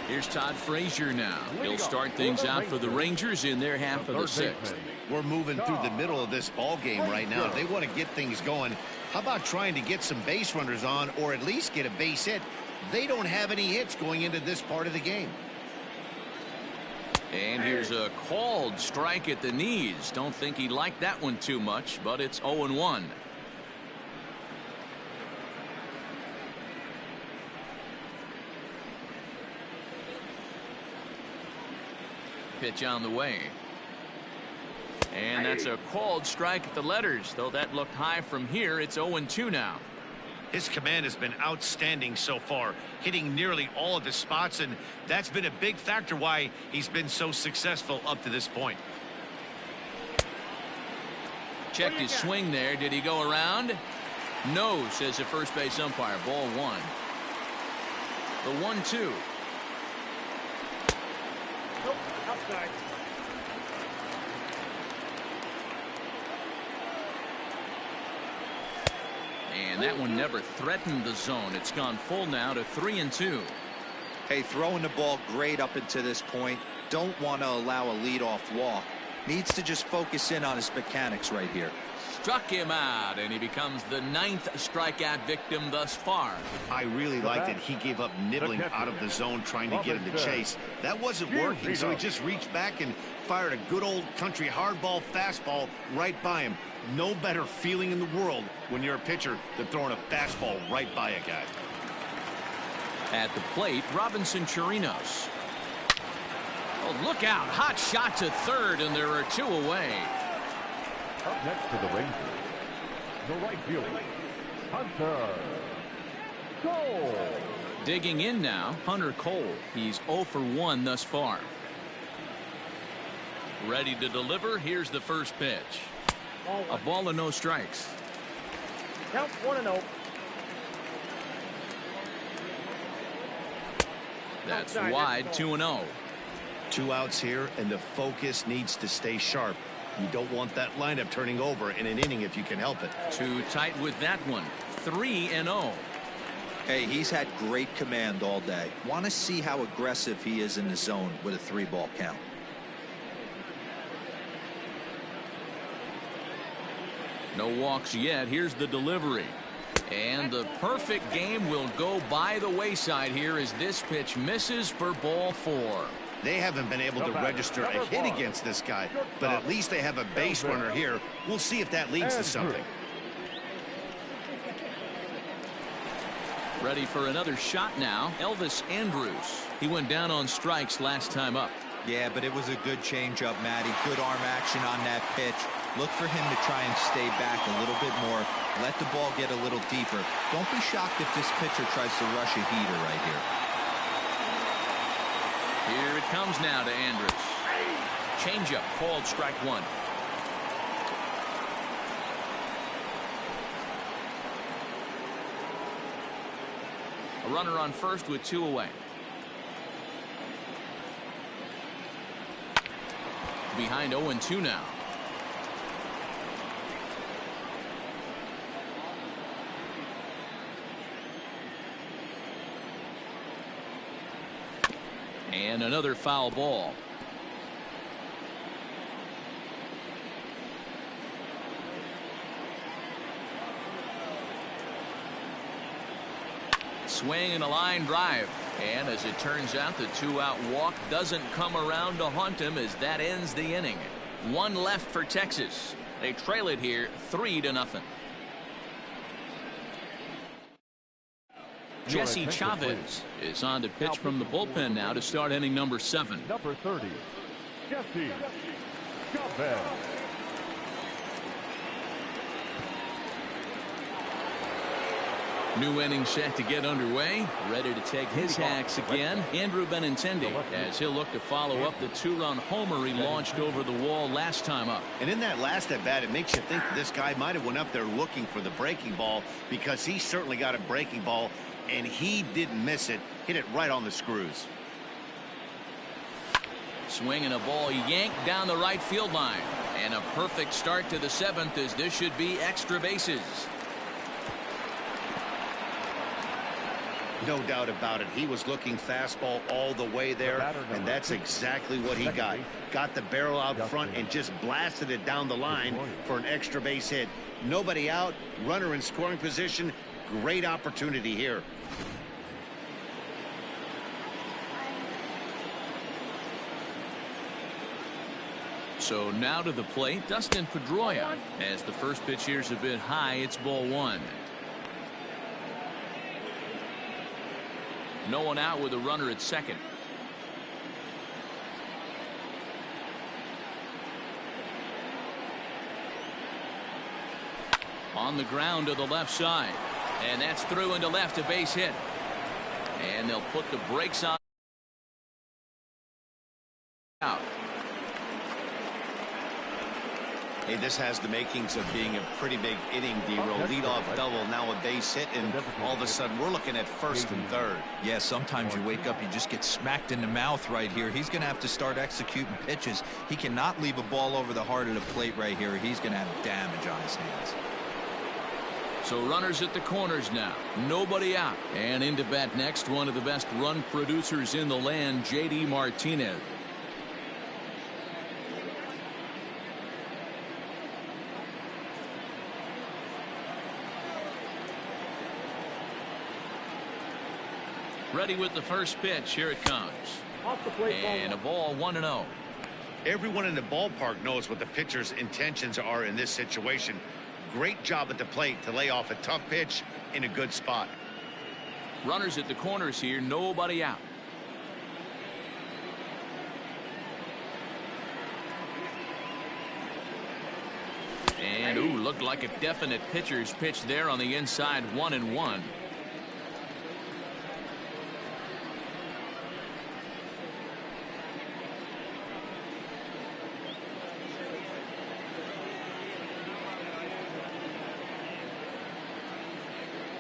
Here's Todd Frazier now. He'll start things out for the Rangers in their half of the 6th. We're moving through the middle of this ball game right now. If they want to get things going, how about trying to get some base runners on or at least get a base hit? They don't have any hits going into this part of the game. And here's a called strike at the knees. Don't think he liked that one too much, but it's 0-1. Pitch on the way. And that's a called strike at the letters, though that looked high from here. It's 0-2 now. His command has been outstanding so far, hitting nearly all of his spots, and that's been a big factor why he's been so successful up to this point. Checked his swing there. Did he go around? No, says the first base umpire. Ball 1. The 1-2. Nope. Outside. And that one never threatened the zone. It's gone full now to 3-2. Hey, throwing the ball great up until this point. Don't want to allow a leadoff walk. Needs to just focus in on his mechanics right here. Struck him out, and he becomes the 9th strikeout victim thus far. I really liked that he gave up nibbling out of the zone trying to get him to chase. That wasn't working, so he just reached back and fired a good old country hardball fastball right by him. No better feeling in the world when you're a pitcher than throwing a fastball right by a guy. At the plate, Robinson Chirinos. Oh, look out. Hot shot to third, and there are 2 away. Up next for the Rangers, the right fielder, Hunter Cole. Digging in now, Hunter Cole. He's 0 for 1 thus far. Ready to deliver. Here's the first pitch. A ball and no strikes. Count 1-0. That's wide. 2-0. 2 outs here, and the focus needs to stay sharp. You don't want that lineup turning over in an inning if you can help it. Too tight with that one. 3-0. Hey, he's had great command all day. Want to see how aggressive he is in the zone with a 3-ball count. No walks yet. Here's the delivery. And the perfect game will go by the wayside here as this pitch misses for ball 4. They haven't been able to register a hit against this guy, but at least they have a base runner here. We'll see if that leads to something. Ready for another shot now, Elvis Andrus. He went down on strikes last time up. Yeah, but it was a good changeup, Matty. Good arm action on that pitch. Look for him to try and stay back a little bit more. Let the ball get a little deeper. Don't be shocked if this pitcher tries to rush a heater right here. Here it comes now to Andrus. Changeup called strike 1. A runner on first with 2 away. Behind 0-2 now. And another foul ball. Swing and a line drive. And as it turns out, the 2-out walk doesn't come around to haunt him as that ends the inning. 1 left for Texas. They trail it here 3-0. Jesse Chavez is on to pitch from the bullpen now to start inning number 7. Number 30, Jesse Chavez. New inning set to get underway. Ready to take his hacks again. Andrew Benintendi, as he'll look to follow up the 2-run homer he launched over the wall last time up. And in that last at bat, it makes you think that this guy might have went up there looking for the breaking ball, because he certainly got a breaking ball and he didn't miss it. Hit it right on the screws. Swing and a ball yanked down the right field line. And a perfect start to the 7th, as this should be extra bases. No doubt about it. He was looking fastball all the way there, and that's exactly what he got. Got the barrel out front and just blasted it down the line for an extra base hit. Nobody out, runner in scoring position. Great opportunity here. So now to the plate, Dustin Pedroia. As the first pitch here's a bit high, it's ball 1. No one out with a runner at second. On the ground to the left side. And that's through into left, a base hit. And they'll put the brakes on. Out. Hey, this has the makings of being a pretty big inning, D-roll. Leadoff double, now a base hit, and all of a sudden we're looking at first and third. Yeah, sometimes you wake up, you just get smacked in the mouth right here. He's going to have to start executing pitches. He cannot leave a ball over the heart of the plate right here. He's going to have damage on his hands. So runners at the corners now. Nobody out. And into bat next, one of the best run producers in the land, J.D. Martinez. Ready with the first pitch. Here it comes. Off the plate, and a ball 1-0. Everyone in the ballpark knows what the pitcher's intentions are in this situation. Great job at the plate to lay off a tough pitch in a good spot. Runners at the corners here. Nobody out. And ooh, looked like a definite pitcher's pitch there on the inside. 1-1.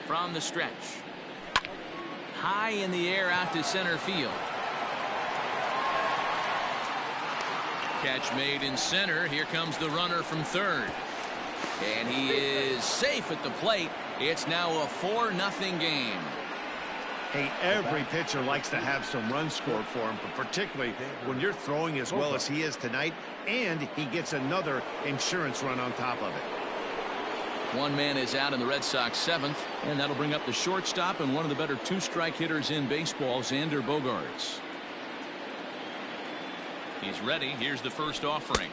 From the stretch. High in the air out to center field. Catch made in center. Here comes the runner from third. And he is safe at the plate. It's now a 4-0 game. Hey, every pitcher likes to have some runs scored for him, but particularly when you're throwing as well as he is tonight, and he gets another insurance run on top of it. One man is out in the Red Sox 7th, and that'll bring up the shortstop and one of the better two-strike hitters in baseball, Xander Bogaerts. He's ready. Here's the first offering.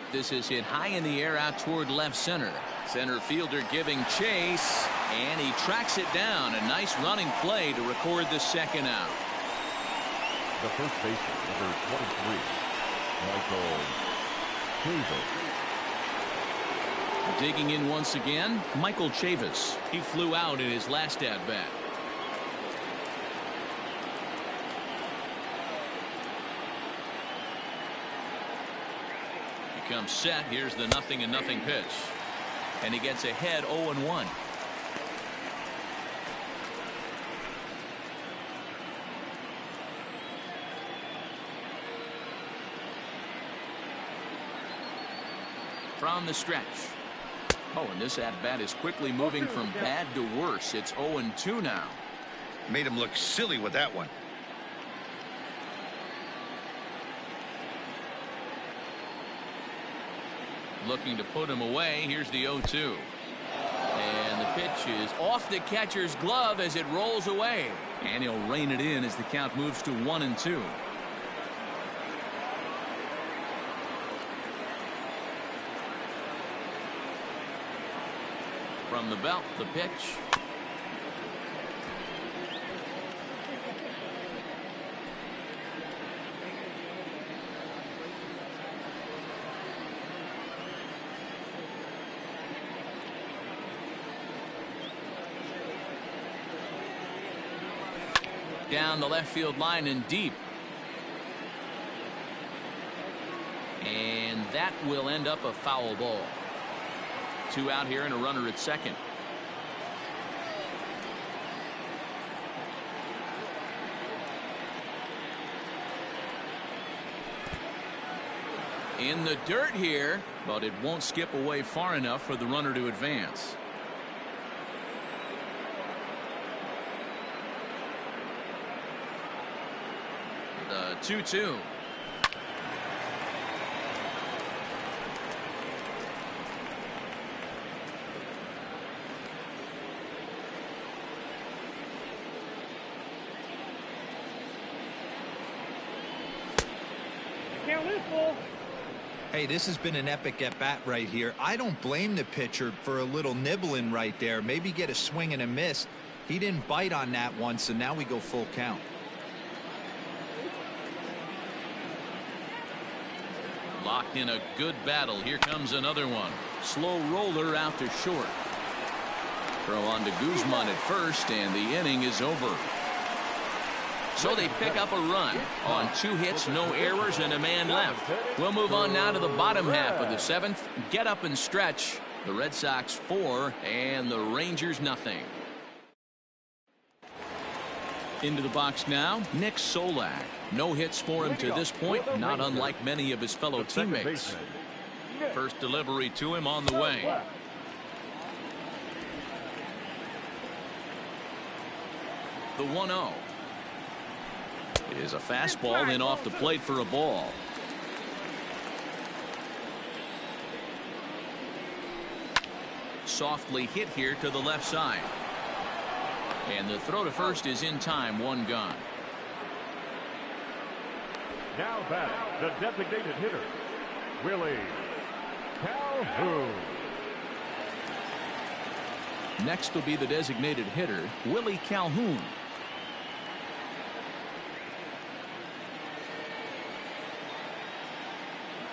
This is hit high in the air out toward left center. Center fielder giving chase, and he tracks it down. A nice running play to record the second out. The first baseman, number 23, Michael Chavis. Digging in once again, Michael Chavis. He flew out in his last at-bat. Comes set. Here's the 0-0 pitch, and he gets ahead 0-1. From the stretch. Oh, and this at bat is quickly moving from bad to worse. It's 0-2 now. Made him look silly with that one. Looking to put him away. Here's the 0-2. And the pitch is off the catcher's glove as it rolls away. And he'll rein it in as the count moves to 1-2. From the belt, the pitch. Down the left field line and deep. And that will end up a foul ball. 2 out here and a runner at second. In the dirt here, but it won't skip away far enough for the runner to advance. The 2-2. Count is full. Hey, this has been an epic at-bat right here. I don't blame the pitcher for a little nibbling right there. Maybe get a swing and a miss. He didn't bite on that one, so now we go full count. Locked in a good battle. Here comes another one. Slow roller out to short. Throw on to Guzman at first, and the inning is over. So they pick up a run on 2 hits, no errors, and a man left. We'll move on now to the bottom half of the 7th. Get up and stretch. The Red Sox 4 and the Rangers nothing. Into the box now, Nick Solak. No hits for him to this point, not unlike many of his fellow teammates. First delivery to him on the way. The 1-0. It is a fastball, then off the plate for a ball. Softly hit here to the left side. And the throw to first is in time, 1 gone. Now batting, the designated hitter, Willie Calhoun. Next will be the designated hitter, Willie Calhoun.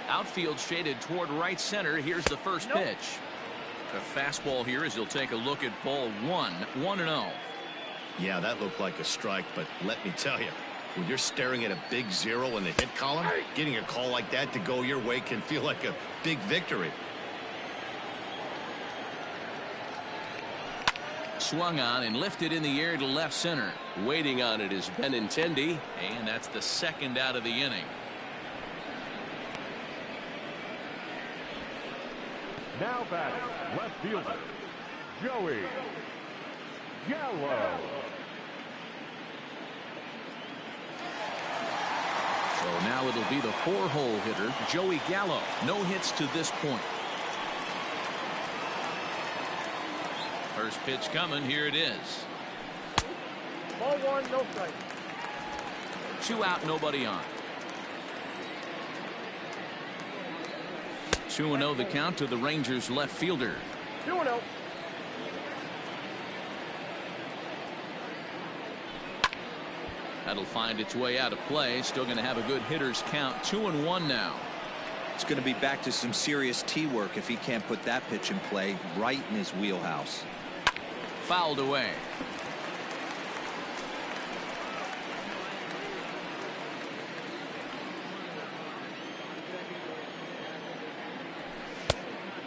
Outfield shaded toward right center. Here's the first pitch. A fastball here as he'll take a look at ball 1. 1-0. Yeah, that looked like a strike, but let me tell you, when you're staring at a big 0 in the hit column, getting a call like that to go your way can feel like a big victory. Swung on and lifted in the air to left center. Waiting on it is Benintendi, and that's the 2nd out of the inning. Now batting, left fielder, Joey Gallo. So now it'll be the 4-hole hitter, Joey Gallo. No hits to this point. First pitch coming. Here it is. Ball 1, no strike. 2 out, nobody on. 2-0 the count to the Rangers left fielder. 2-0. That'll find its way out of play. Still going to have a good hitter's count. 2-1 now. It's going to be back to some serious tee work if he can't put that pitch in play right in his wheelhouse. Fouled away.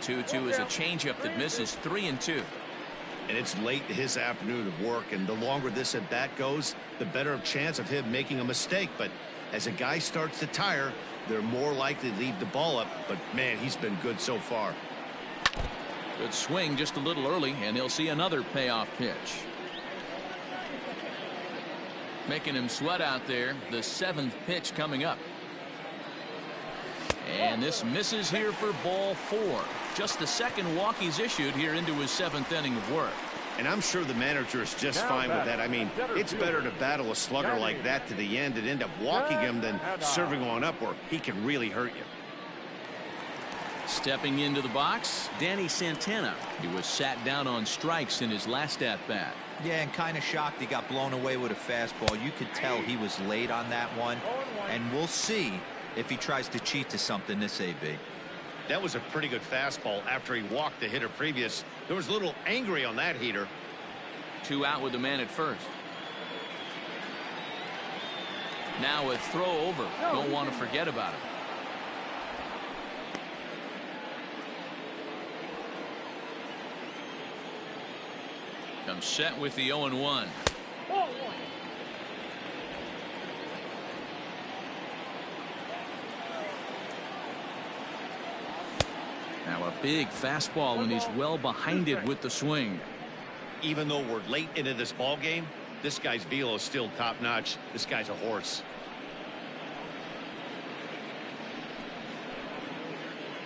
Two is a changeup that misses. 3-2. And it's late in his afternoon of work, and the longer this at bat goes, the better chance of him making a mistake. But as a guy starts to tire, they're more likely to leave the ball up. But man, he's been good so far. Good swing just a little early, and he'll see another payoff pitch. Making him sweat out there. The 7th pitch coming up. And this misses here for ball 4. Just the second walk he's issued here into his 7th inning of work. And I'm sure the manager is just fine with that. I mean, it's better to battle a slugger like that to the end and end up walking him than serving one up where he can really hurt you. Stepping into the box, Danny Santana. He was sat down on strikes in his last at-bat. Yeah, and kind of shocked he got blown away with a fastball. You could tell he was late on that one. And we'll see if he tries to cheat to something this AB. That was a pretty good fastball after he walked the hitter previous. There was a little angry on that heater. 2 out with the man at first. Now a throw over. Don't want to forget about it. Comes set with the 0-1. Ball 1. Now a big fastball, and he's well behind it with the swing. Even though we're late into this ball game, this guy's velo is still top notch. This guy's a horse.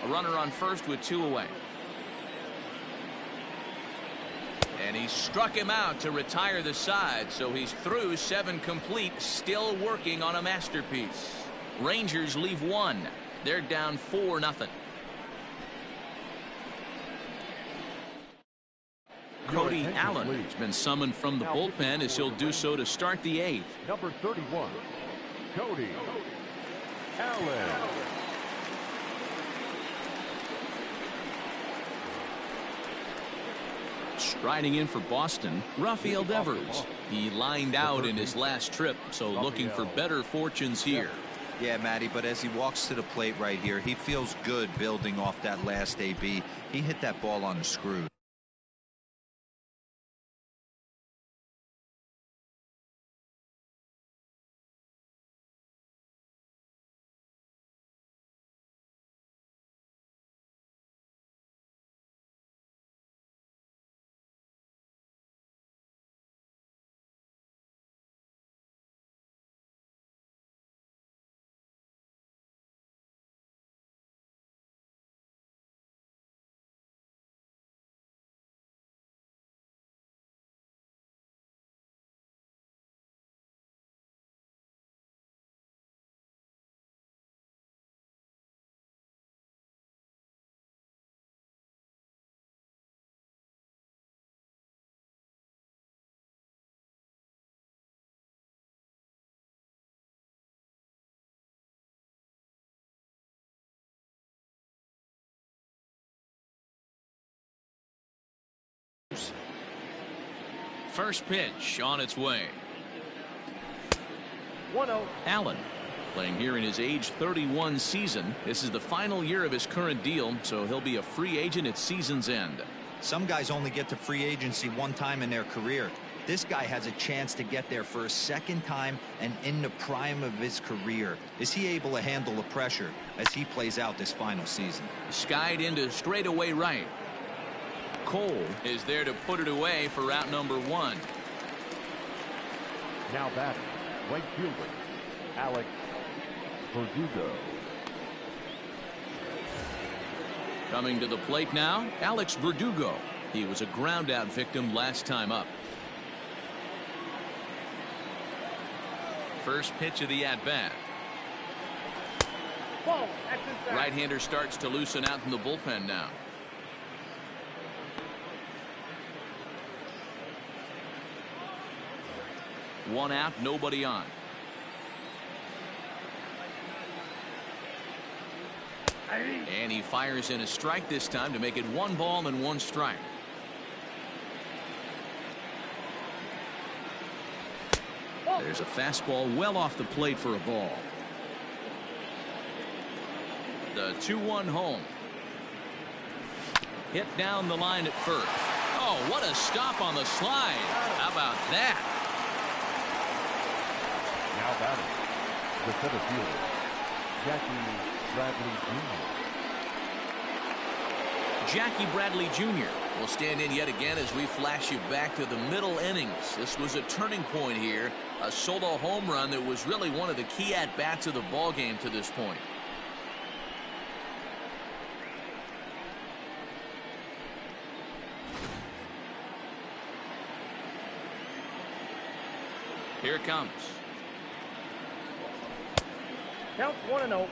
A runner on first with 2 away. And he struck him out to retire the side, so he's through 7 complete, still working on a masterpiece. Rangers leave 1. They're down 4-0. Cody Allen has been summoned from the bullpen as he'll do so to start the 8th. Number 31, Cody Allen. Striding in for Boston, Rafael Devers. He lined out in his last trip, so looking for better fortunes here. Yeah, Matty, but as he walks to the plate right here, he feels good building off that last AB. He hit that ball on the screw. First pitch on its way. 1-0. Allen playing here in his age 31 season. This is the final year of his current deal, so he'll be a free agent at season's end. Some guys only get to free agency 1 time in their career. This guy has a chance to get there for a second time and in the prime of his career. Is he able to handle the pressure as he plays out this final season? Skied into straightaway right. Cole is there to put it away for route number 1. Now batting, right fielder, Alex Verdugo. Coming to the plate now, Alex Verdugo. He was a ground out victim last time up. First pitch of the at-bat. Ball. That's inside. Right-hander starts to loosen out in the bullpen now. One out, nobody on. And he fires in a strike this time to make it 1 ball and 1 strike. There's a fastball well off the plate for a ball. The 2-1 home. Hit down the line at first. Oh, what a stop on the slide. How about that? Now batting, the center fielder, Jackie Bradley Jr. Jackie Bradley Jr. will stand in yet again as we flash you back to the middle innings. This was a turning point here. A solo home run that was really one of the key at-bats of the ball game to this point. Here it comes. Count 1-0.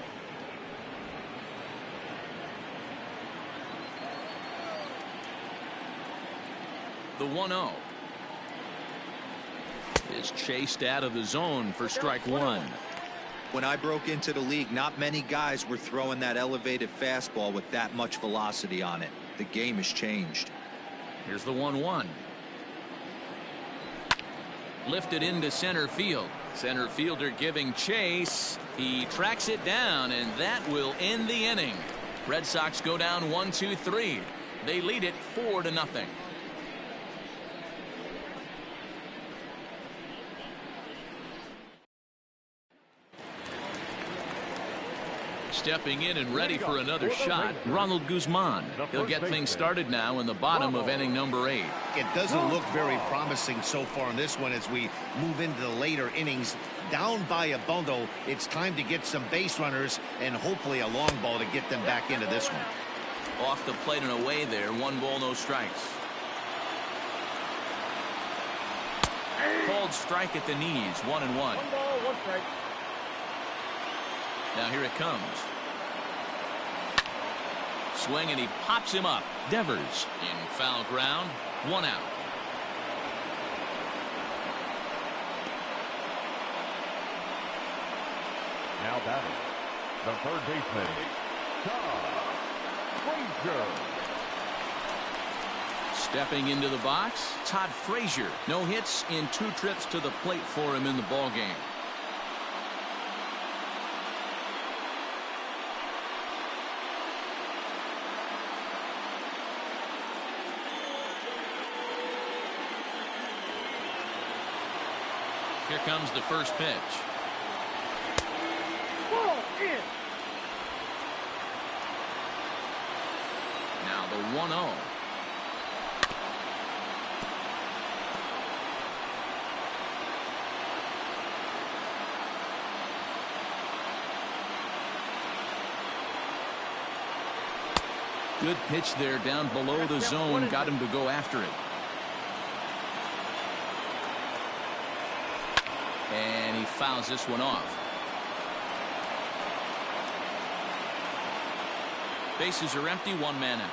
The 1-0 is chased out of the zone for strike 1. When I broke into the league, not many guys were throwing that elevated fastball with that much velocity on it. The game has changed. Here's the 1-1. Lifted into center field. Center fielder giving chase. He tracks it down, and that will end the inning. Red Sox go down 1-2-3. They lead it 4-0. Stepping in and ready for another shot, Ronald Guzman. He'll get things started now in the bottom of inning number 8. It doesn't look very promising so far in this one as we move into the later innings. Down by a bundle, it's time to get some base runners and hopefully a long ball to get them back into this one. Off the plate and away there. 1 ball, no strikes. Called strike at the knees. 1-1. 1 ball, 1 strike. Now here it comes. Swing, and he pops him up. Devers in foul ground. 1 out. Now batting, the third baseman, Todd Frazier. Stepping into the box, Todd Frazier. No hits in 2 trips to the plate for him in the ball game. Here comes the first pitch. Ball in. Now the 1-0. Good pitch there down below the zone. Got him to go after it. And he fouls this one off. Bases are empty. 1 man out.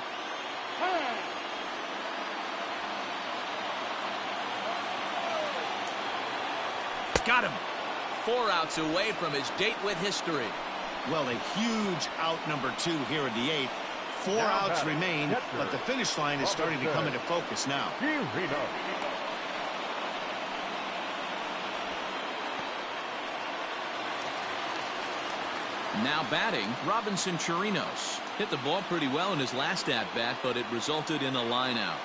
Got him. 4 outs away from his date with history. Well, a huge out number 2 here in the 8th. 4 outs remain, but the finish line is starting to come into focus now. Now batting, Robinson Chirinos. Hit the ball pretty well in his last at-bat, but it resulted in a line out.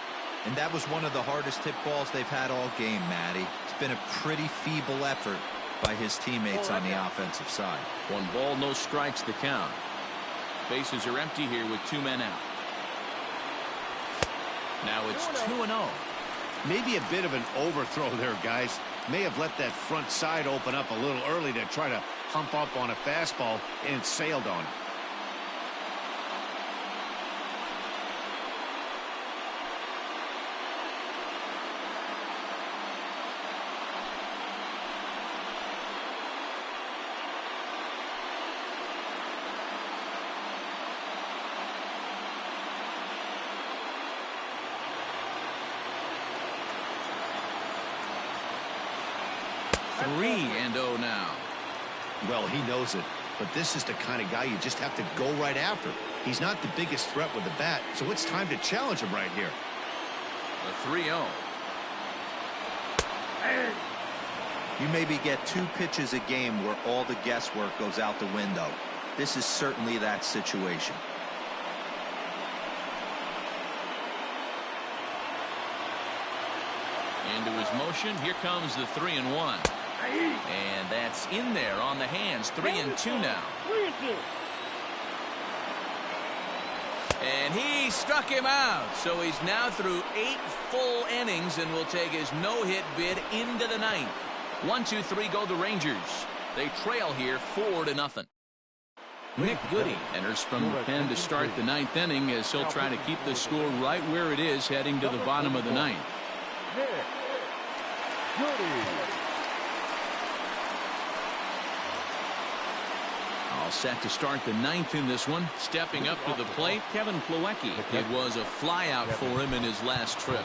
And that was one of the hardest hit balls they've had all game, Matty. It's been a pretty feeble effort by his teammates on the offensive side. 1 ball, no strikes to count. Bases are empty here with 2 men out. Now it's 2-0. Maybe a bit of an overthrow there, guys. May have let that front side open up a little early to try to hump up on a fastball, and it sailed on it. Three and 0 now. Well, he knows it, but this is the kind of guy you just have to go right after. He's not the biggest threat with the bat, so it's time to challenge him right here. The 3-0. You maybe get 2 pitches a game where all the guesswork goes out the window. This is certainly that situation. Into his motion. Here comes the 3-1. And that's in there on the hands. 3-2 now. 3-2. And he struck him out. So he's now through 8 full innings and will take his no-hit bid into the 9th. 1-2-3 go the Rangers. They trail here 4-0. Nick Goody enters from the pen to start the 9th inning as he'll try to keep the score right where it is heading to the bottom of the 9th. Nick Goody. All set to start the 9th in this one. Stepping up to the plate, Kevin Plawecki. It was a flyout for him in his last trip.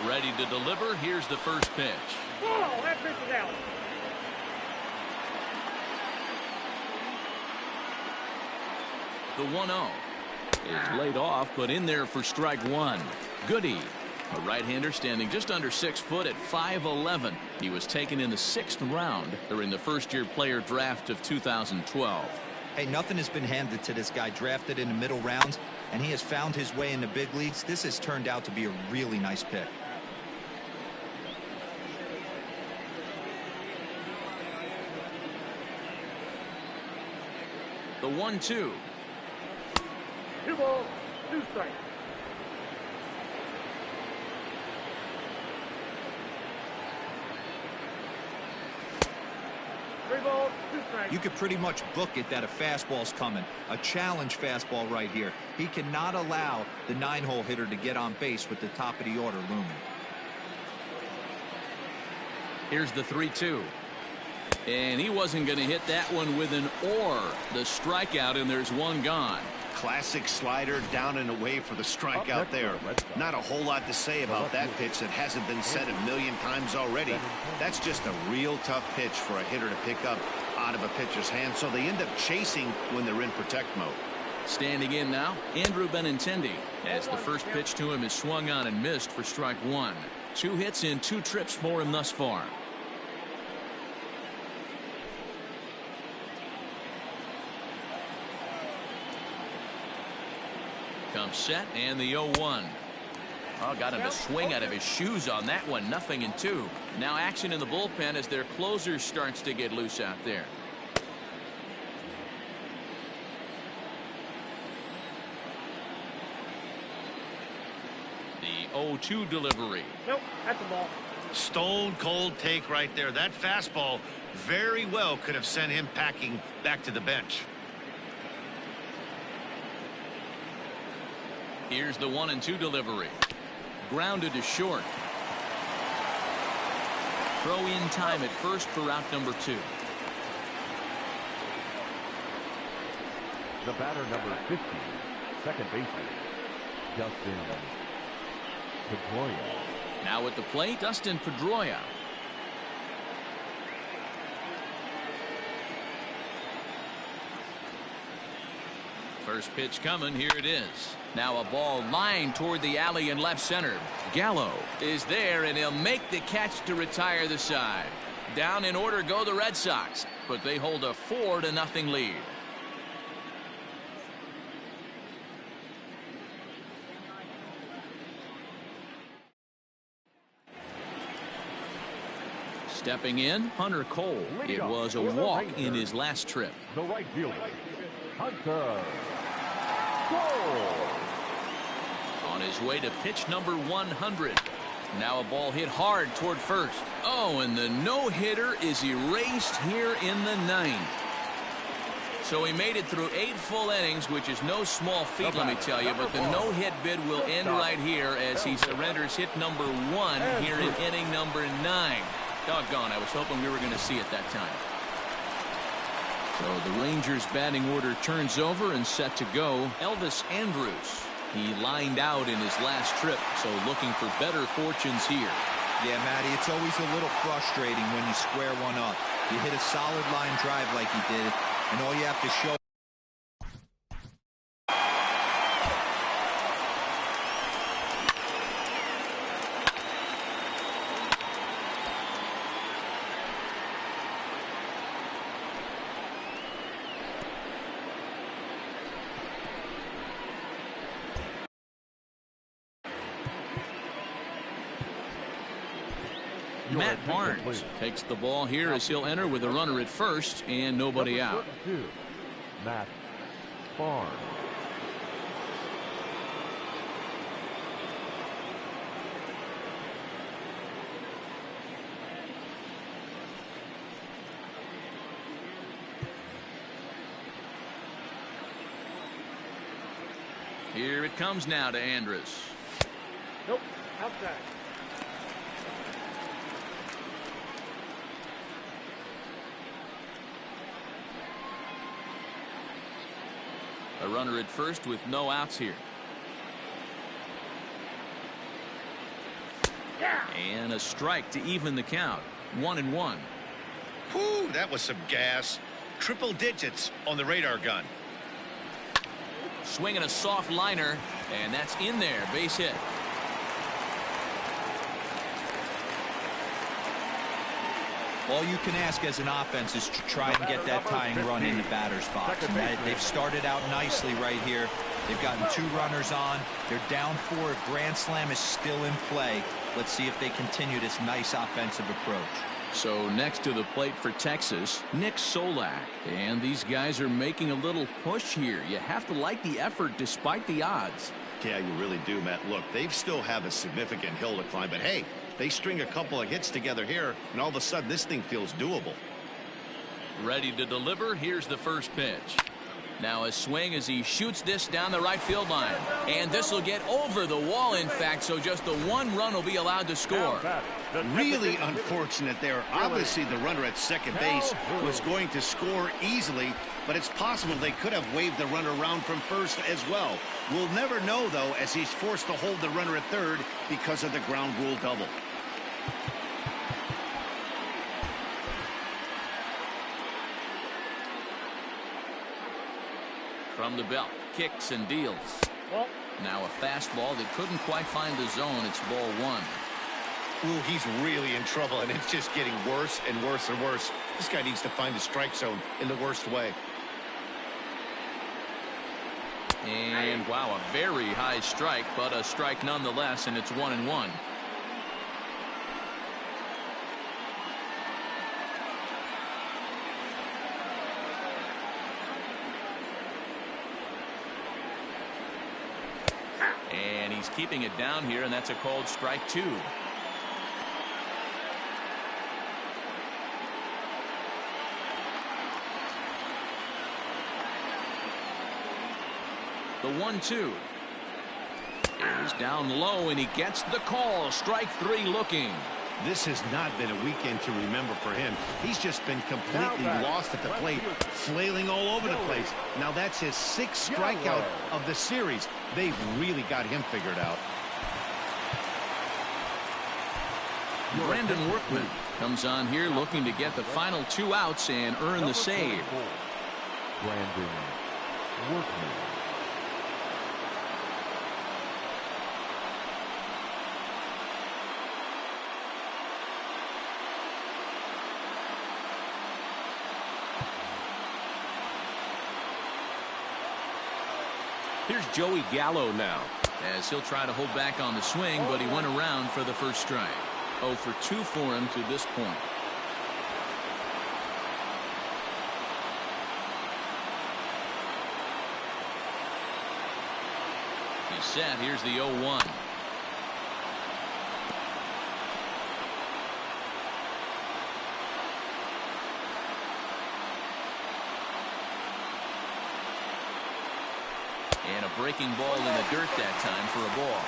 Ready to deliver. Here's the first pitch. Oh, that pitch is out. The 1-0 is laid off, but in there for strike 1. Goody, a right-hander standing just under 6 foot at 5'11". He was taken in the 6th round during the first-year player draft of 2012. Hey, nothing has been handed to this guy. Drafted in the middle rounds, and he has found his way in the big leagues. This has turned out to be a really nice pick. The 1-2. 2 balls, 2 strikes. You could pretty much book it that a fastball's coming. A challenge fastball right here. He cannot allow the 9-hole hitter to get on base with the top of the order looming. Here's the 3-2. And he wasn't going to hit that one with an or. The strikeout, and there's one gone. Classic slider down and away for the strikeout there. Not a whole lot to say about that pitch that hasn't been said a million times already. That's just a real tough pitch for a hitter to pick up out of a pitcher's hand, so they end up chasing when they're in protect mode. Standing in now, Andrew Benintendi, as the first pitch to him is swung on and missed for strike 1. 2 hits in 2 trips for him thus far. Comes set, and the 0-1. Oh, got him to swing out of his shoes on that one. 0-2. Now action in the bullpen as their closer starts to get loose out there. The 0-2 delivery. Nope, that's a ball. Stone cold take right there. That fastball very well could have sent him packing back to the bench. Here's the 1-2 delivery. Grounded to short. Throw in time at first for out number 2. The batter, number 50, second baseman, Dustin Pedroia. Now at the plate, Dustin Pedroia. First pitch coming. Here it is. Now a ball lined toward the alley in left center. Gallo is there, and he'll make the catch to retire the side. Down in order go the Red Sox, but they hold a 4-0 lead. Stepping in, Hunter Cole. It was a walk in his last trip. The right fielder, Hunter Cole. On his way to pitch number 100. Now a ball hit hard toward first. Oh, and the no-hitter is erased here in the ninth. So he made it through 8 full innings, which is no small feat, let me tell you. But the no-hit bid will end right here as he surrenders hit number 1 here in inning number 9. Doggone, I was hoping we were going to see it that time. So the Rangers batting order turns over and set to go. Elvis Andrus. He lined out in his last trip, so looking for better fortunes here. Yeah, Matty, it's always a little frustrating when you square one up. You hit a solid line drive like he did, and all you have to show. Matt Barnes takes the ball here as he'll enter with a runner at first and nobody out. Matt Barnes. Here it comes now to Andrus. Nope, outside. A runner at first with no outs here. And a strike to even the count. 1-1. Whew, that was some gas. Triple digits on the radar gun. Swinging a soft liner, and that's in there. Base hit. All you can ask as an offense is to try and get that tying run in the batter's box. And they've started out nicely right here. They've gotten 2 runners on. They're down 4. Grand slam is still in play. Let's see if they continue this nice offensive approach. So next to the plate for Texas, Nick Solak. And these guys are making a little push here. You have to like the effort despite the odds. Yeah, you really do, Matt. Look, they still have a significant hill to climb, but hey, they string a couple of hits together here, and all of a sudden this thing feels doable. Ready to deliver. Here's the first pitch. Now a swing as he shoots this down the right field line. And this will get over the wall, in fact, so just the 1 run will be allowed to score. Really unfortunate there. Obviously, the runner at second base was going to score easily, but it's possible they could have waved the runner around from first as well. We'll never know, though, as he's forced to hold the runner at third because of the ground rule double. From the belt, kicks and deals. Now a fastball that couldn't quite find the zone. It's ball 1. Ooh, he's really in trouble, and it's just getting worse and worse and worse. This guy needs to find the strike zone in the worst way. And wow, a very high strike, but a strike nonetheless, and it's 1-1. And he's keeping it down here, and that's a called strike 2. The 1-2. He's down low, and he gets the call. Strike 3 looking. This has not been a weekend to remember for him. He's just been completely lost at the plate, flailing all over the place. Now that's his 6th strikeout of the series. They've really got him figured out. Brandon Workman comes on here looking to get the final 2 outs and earn the save. Brandon Workman. Here's Joey Gallo now, as he'll try to hold back on the swing, but he went around for the first strike. 0 for 2 for him to this point. He's set. Here's the 0-1. And a breaking ball in the dirt that time for a ball.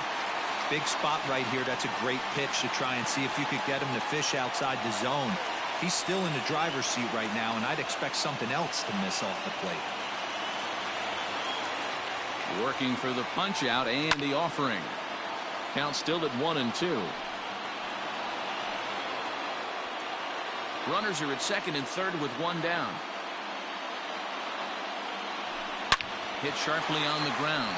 Big spot right here. That's a great pitch to try and see if you could get him to fish outside the zone. He's still in the driver's seat right now, and I'd expect something else to miss off the plate. Working for the punch out and the offering. Count still at 1-2. Runners are at second and third with one down. Hit sharply on the ground.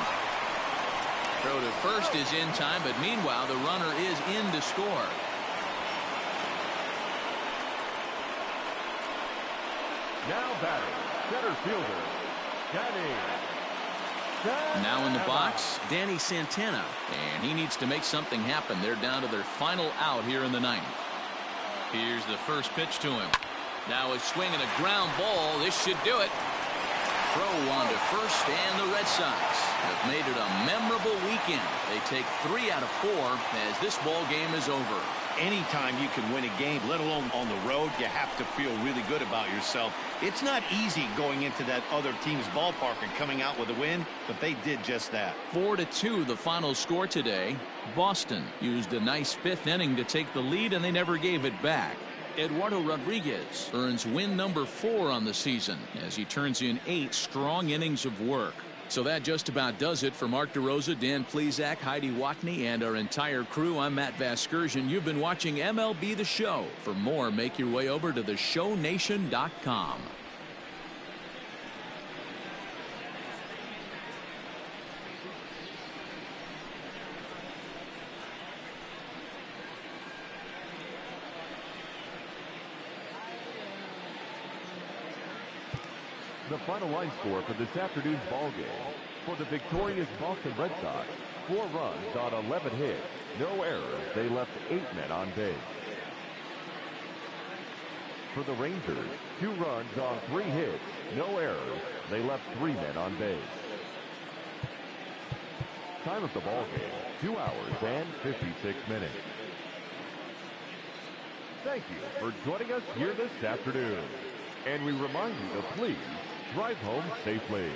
Throw to first is in time, but meanwhile the runner is in to score. Now batting, center fielder, Danny. Now in the box, Danny Santana, and he needs to make something happen. They're down to their final out here in the ninth. Here's the first pitch to him. Now a swing and a ground ball. This should do it. Throw on to first, and the Red Sox have made it a memorable weekend. They take 3 out of 4 as this ball game is over. Anytime you can win a game, let alone on the road, you have to feel really good about yourself. It's not easy going into that other team's ballpark and coming out with a win, but they did just that. 4-2 the final score today. Boston used a nice 5th inning to take the lead, and they never gave it back. Eduardo Rodriguez earns win number 4 on the season as he turns in 8 strong innings of work. So that just about does it for Mark DeRosa, Dan Plesac, Heidi Watney, and our entire crew. I'm Matt Vasgersian. You've been watching MLB The Show. For more, make your way over to theshownation.com. The final line score for this afternoon's ball game. For the victorious Boston Red Sox, 4 runs on 11 hits, no errors. They left 8 men on base. For the Rangers, 2 runs on 3 hits, no errors. They left 3 men on base. Time of the ball game, 2 hours and 56 minutes. Thank you for joining us here this afternoon. And we remind you to please drive home safely.